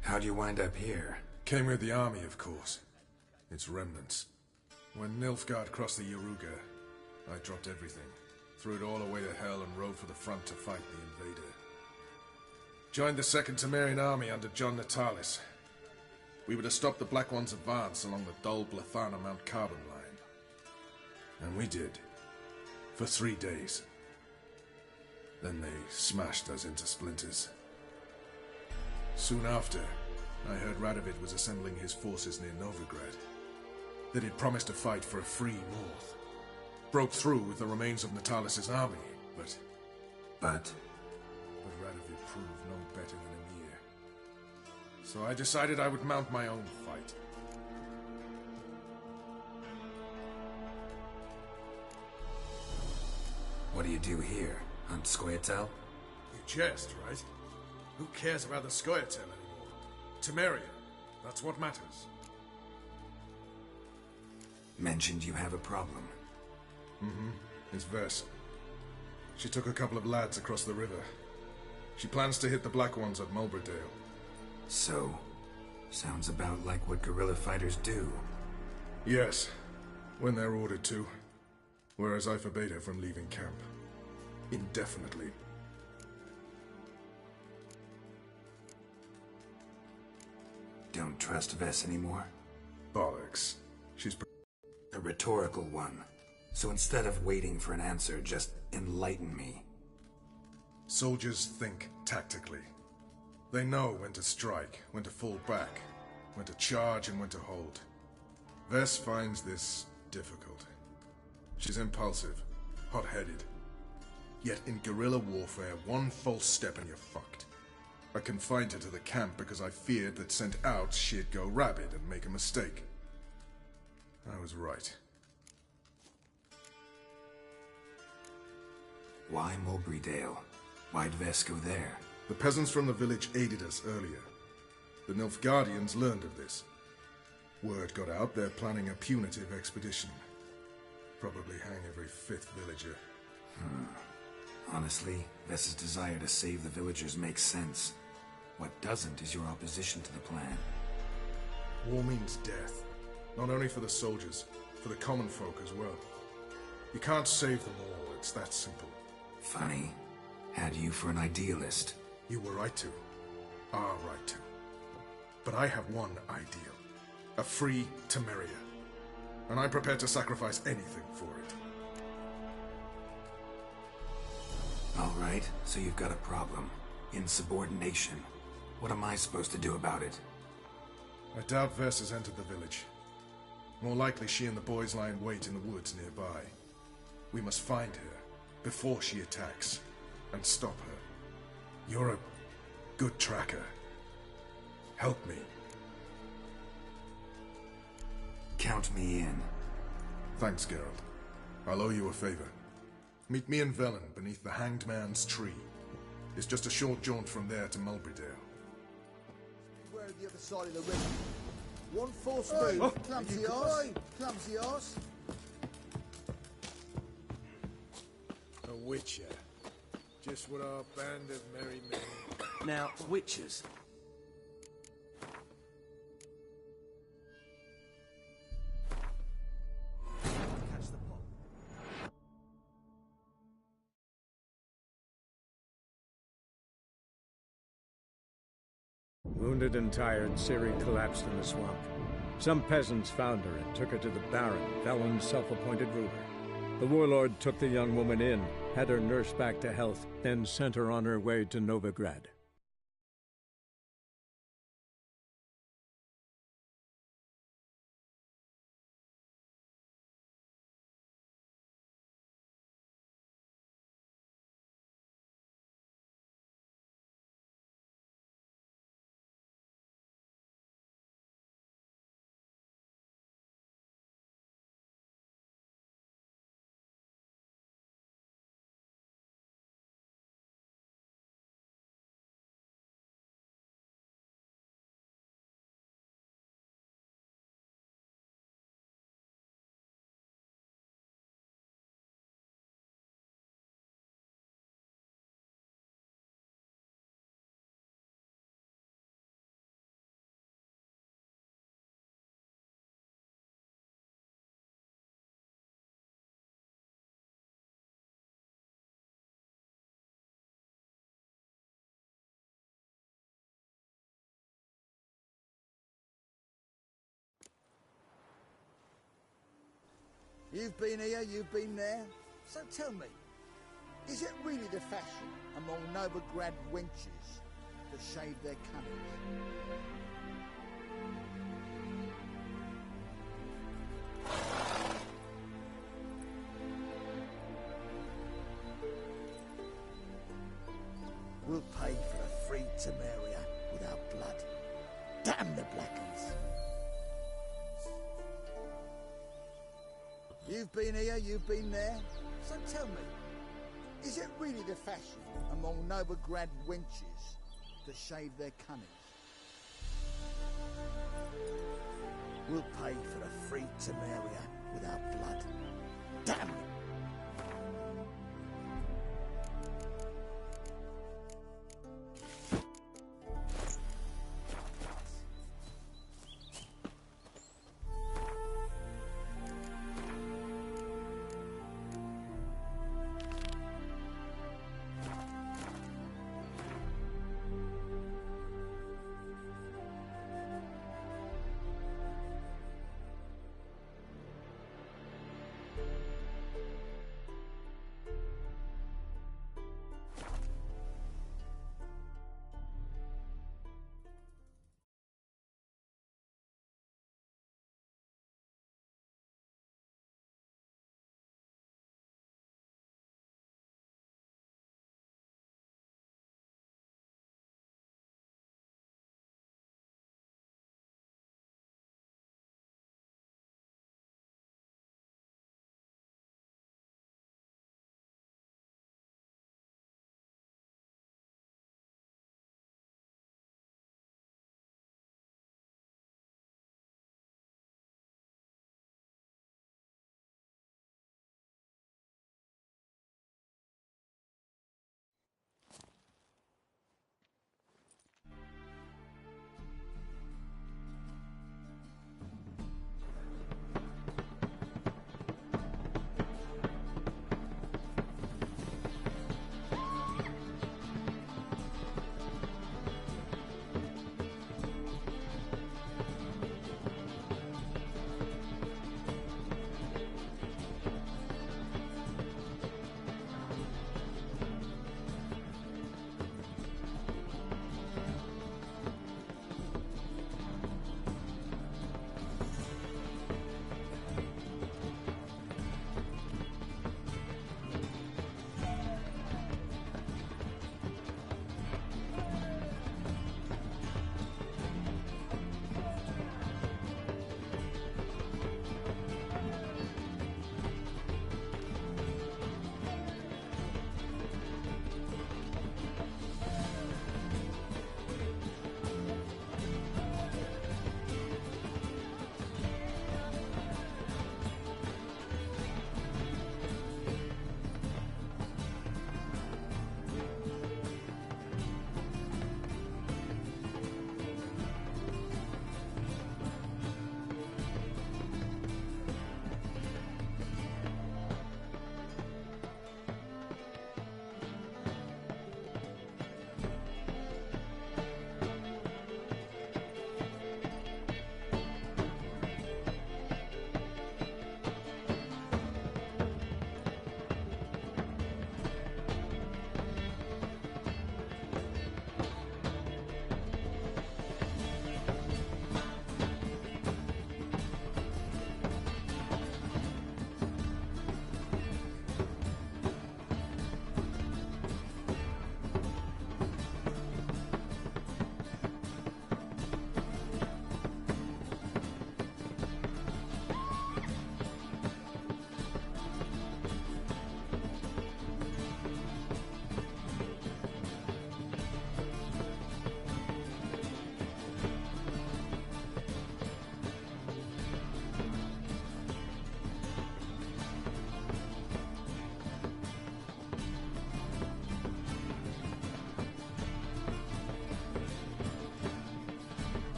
How'd you wind up here? Came with the army, of course. Its remnants. When Nilfgaard crossed the Yaruga, I dropped everything, threw it all away to hell and rode for the front to fight the invader. Joined the Second Temerian army under John Natalis. We were to stop the Black One's advance along the Dol Blathana Mount Carbon line. And we did. For 3 days. Then they smashed us into splinters. Soon after, I heard Radovid was assembling his forces near Novigrad. That he'd promised to fight for a free North. Broke through with the remains of Natalis' army, But But? Radovid proved no better than Emir. So I decided I would mount my own fight. What do you do here? Hunt Scoia'tael? You jest, right? Who cares about the Scoia'tael anymore? Temeria. That's what matters. Mentioned you have a problem. Mm-hmm. It's Vess. She took a couple of lads across the river. She plans to hit the Black Ones at Mulbridale. So, sounds about like what guerrilla fighters do. Yes, when they're ordered to. Whereas I forbade her from leaving camp. Indefinitely. Don't trust Vess anymore? Bollocks. She's a rhetorical one. So instead of waiting for an answer, just enlighten me. Soldiers think tactically. They know when to strike, when to fall back, when to charge and when to hold. Vess finds this difficult. She's impulsive, hot-headed. Yet in guerrilla warfare, one false step and you're fucked. I confined her to the camp because I feared that sent out she'd go rabid and make a mistake. I was right. Why Mulbridale? Why'd Vess go there? The peasants from the village aided us earlier. The Nilfgaardians learned of this. Word got out they're planning a punitive expedition. Probably hang every 5th villager. Honestly, Vess's desire to save the villagers makes sense. What doesn't is your opposition to the plan. War means death. Not only for the soldiers, for the common folk as well. You can't save them all, it's that simple. Funny. Had you for an idealist. You were right to. Are right to. But I have one ideal. A free Temeria. And I'm prepared to sacrifice anything for it. All right, so you've got a problem. Insubordination. What am I supposed to do about it? I doubt Vess has entered the village. More likely she and the boys lie in wait in the woods nearby. We must find her before she attacks and stop her. You're a good tracker. Help me. Count me in. Thanks, Geralt. I'll owe you a favor. Meet me in Velen beneath the Hanged Man's tree. It's just a short jaunt from there to Mulbridale. Beware of the other side of the river. One false move, clumsy arse. Clumsy arse. A witcher. Just what our band of merry men. Now, witchers. Wounded and tired, Ciri collapsed in the swamp. Some peasants found her and took her to the Baron, Velen's self-appointed ruler. The warlord took the young woman in, had her nursed back to health, then sent her on her way to Novigrad. You've been here, you've been there. So tell me, is it really the fashion among Novigrad wenches to shave their cunnings? Damn the Blackens. You've been here, you've been there. So tell me, is it really the fashion among Novigrad wenches to shave their cunnies? We'll pay for the free Temeria with our blood. Damn it!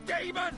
Demon!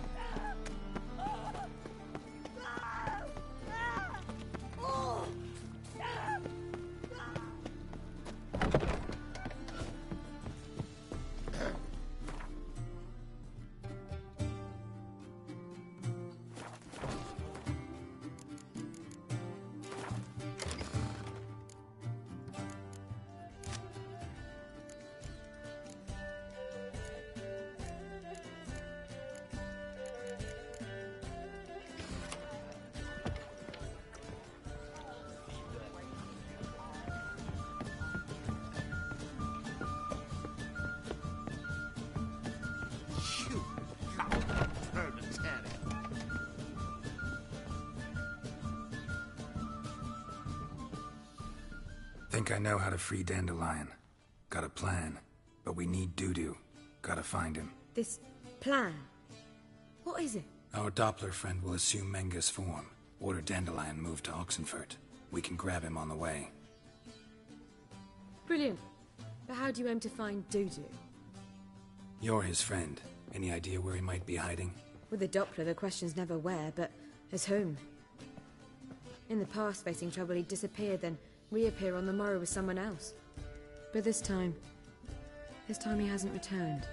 Think I know how to free Dandelion. Got a plan, but we need Dudu. Gotta find him. This plan? What is it? Our Doppler friend will assume Menga's form. Order Dandelion moved to Oxenfurt. We can grab him on the way. Brilliant. But how do you aim to find Dudu? You're his friend. Any idea where he might be hiding? With the Doppler, the question's never where, but as whom. In the past, facing trouble, he'd disappear, then reappear on the morrow with someone else. But this time he hasn't returned.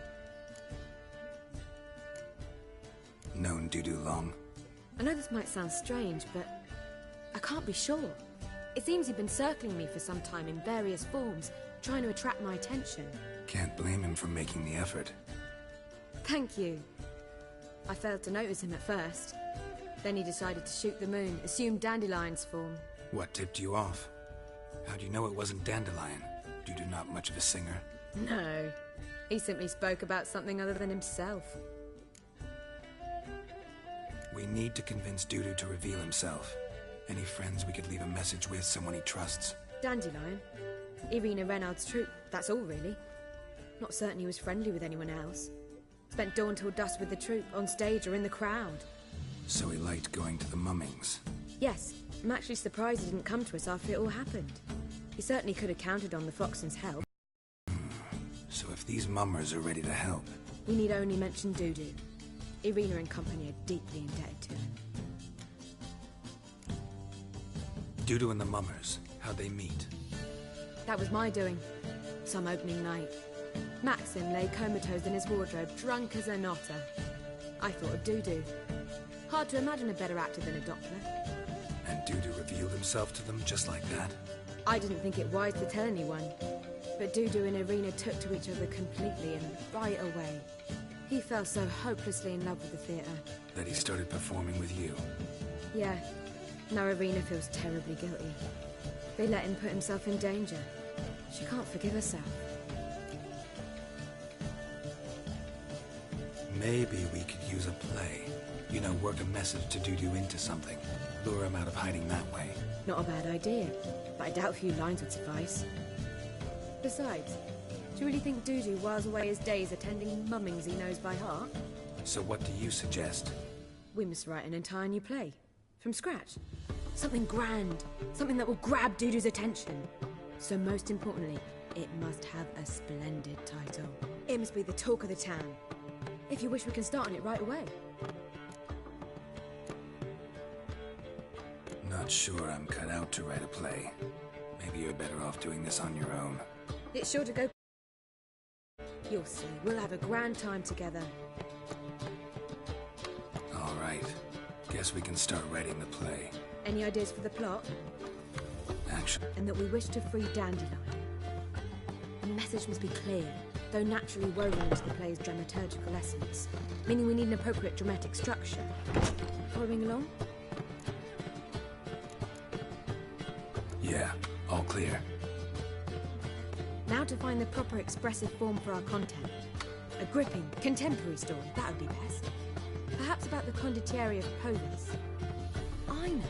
Known Dudu long? I know this might sound strange, but I can't be sure. It seems he'd been circling me for some time in various forms, trying to attract my attention. Can't blame him for making the effort. Thank you. I failed to notice him at first. Then he decided to shoot the moon, assume Dandelion's form. What tipped you off? How'd you know it wasn't Dandelion? Dudu not much of a singer? No. He simply spoke about something other than himself. We need to convince Dudu to reveal himself. Any friends we could leave a message with, someone he trusts? Dandelion? Irina Renard's troupe, that's all really. Not certain he was friendly with anyone else. Spent dawn till dusk with the troupe, on stage or in the crowd. So he liked going to the mummings? Yes. I'm actually surprised he didn't come to us after it all happened. He certainly could have counted on the Floxen's help. So if these mummers are ready to help... We need only mention Dudu. Irina and company are deeply indebted to him. Dudu and the mummers, how'd they meet? That was my doing. Some opening night. Maxim lay comatose in his wardrobe, drunk as an otter. I thought of Dudu. Hard to imagine a better actor than a Doppler. And Dudu revealed himself to them just like that? I didn't think it wise to tell anyone. But Dudu and Irina took to each other completely and right away. He fell so hopelessly in love with the theatre. That he started performing with you? Yeah. Now Irina feels terribly guilty. They let him put himself in danger. She can't forgive herself. Maybe we could use a play. You know, work a message to Dudu into something. Lure him out of hiding that way. Not a bad idea, but I doubt a few lines would suffice. Besides, do you really think Dudu whiles away his days attending mummings he knows by heart? So what do you suggest? We must write an entire new play. From scratch. Something grand. Something that will grab Dudu's attention. So most importantly, it must have a splendid title. It must be the talk of the town. If you wish, we can start on it right away. Not sure I'm cut out to write a play. Maybe you're better off doing this on your own. It's sure to go... You'll see. We'll have a grand time together. All right. Guess we can start writing the play. Any ideas for the plot? Action. And that we wish to free Dandelion. The message must be clear, though naturally woven into the play's dramaturgical essence, meaning we need an appropriate dramatic structure. Following along? Yeah, all clear. Now to find the proper expressive form for our content. A gripping, contemporary story, that would be best. Perhaps about the condottieri of Polis. I know.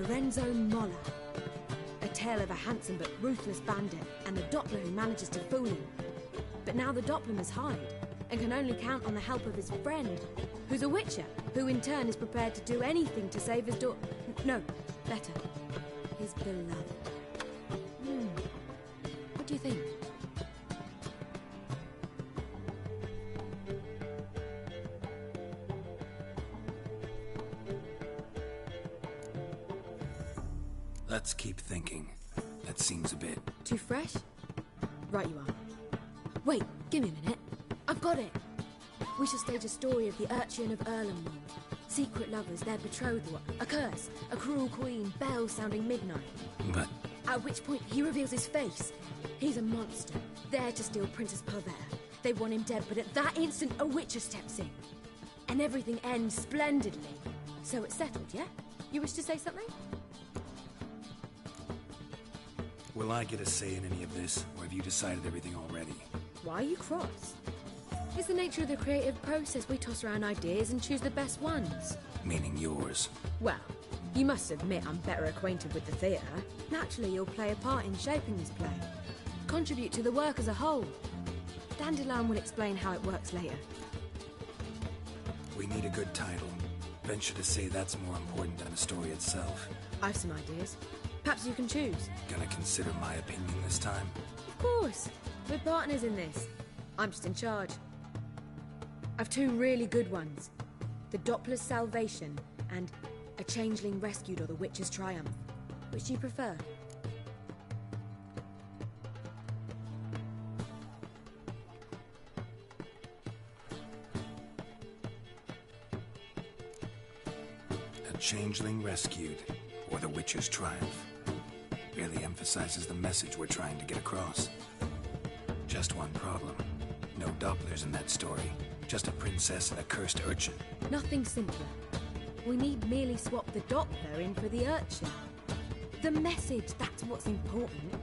Lorenzo Molla. A tale of a handsome but ruthless bandit and the Doppler who manages to fool him. But now the Doppler must hide and can only count on the help of his friend, who's a witcher, who in turn is prepared to do anything to save his daughter. No, better. His beloved. What do you think? Let's keep thinking. That seems a bit... Too fresh? Right you are. Wait, give me a minute. I've got it. We shall stage a story of the Urchin of Erlenmoor. Secret lovers, their betrothal, a curse, a cruel queen, bells sounding midnight. But... At which point he reveals his face. He's a monster, there to steal Princess Pavere. They want him dead, but at that instant a witcher steps in. And everything ends splendidly. So it's settled, yeah? You wish to say something? Will I get a say in any of this, or have you decided everything already? Why are you cross? It's the nature of the creative process. We toss around ideas and choose the best ones. Meaning yours. Well, You must admit I'm better acquainted with the theatre. Naturally, you'll play a part in shaping this play. Contribute to the work as a whole. Dandelion will explain how it works later. We need a good title. Venture to say that's more important than the story itself. I've some ideas. Perhaps you can choose. Gonna consider my opinion this time? Of course. We're partners in this. I'm just in charge. I've two really good ones. The Doppler's Salvation and A Changeling Rescued or The Witcher's Triumph. Which do you prefer? A Changeling Rescued or The Witcher's Triumph. Really emphasizes the message we're trying to get across. Just one problem. No Dopplers in that story. Just a princess and a cursed urchin. Nothing simpler. We need merely swap the Doppler in for the urchin. The message, that's what's important.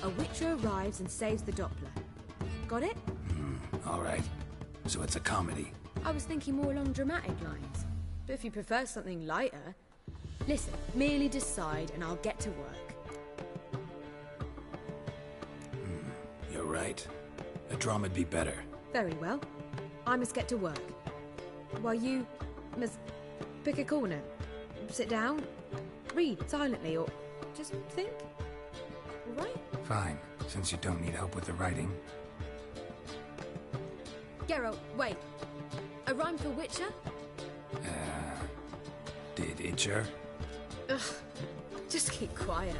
A Witcher arrives and saves the Doppler. Got it? All right. So it's a comedy. I was thinking more along dramatic lines. But if you prefer something lighter... Listen, merely decide and I'll get to work. You're right. A drama'd be better. Very well. I must get to work. While you must pick a corner. Sit down, read silently, or just think. All right? Fine, since you don't need help with the writing. Geralt, wait. A rhyme for Witcher? Did Itcher? Ugh, just keep quiet.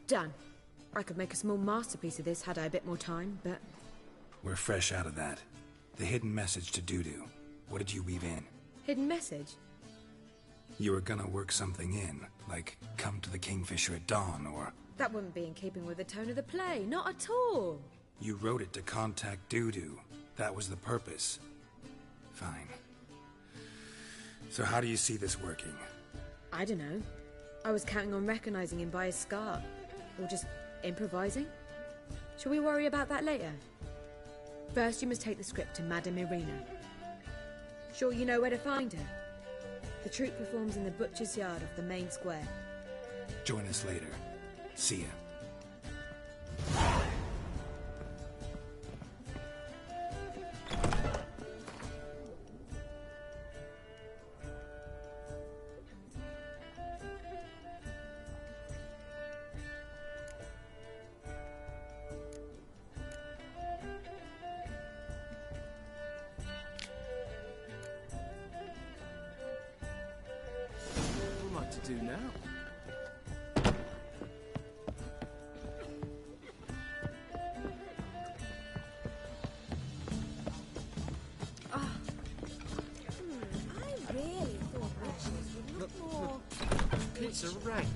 Done. I could make a small masterpiece of this had I a bit more time, but... We're fresh out of that. The hidden message to Dudu. What did you weave in? Hidden message? You were gonna work something in, like come to the Kingfisher at dawn, or... That wouldn't be in keeping with the tone of the play, not at all. You wrote it to contact Dudu. That was the purpose. Fine. So how do you see this working? I don't know. I was counting on recognizing him by his scar. Or just improvising? Shall we worry about that later? First, you must take the script to Madame Irina. Sure you know where to find her? The troupe performs in the butcher's yard of the main square. Join us later. See ya. What to do now? I really thought Witches would look more... It's a rag.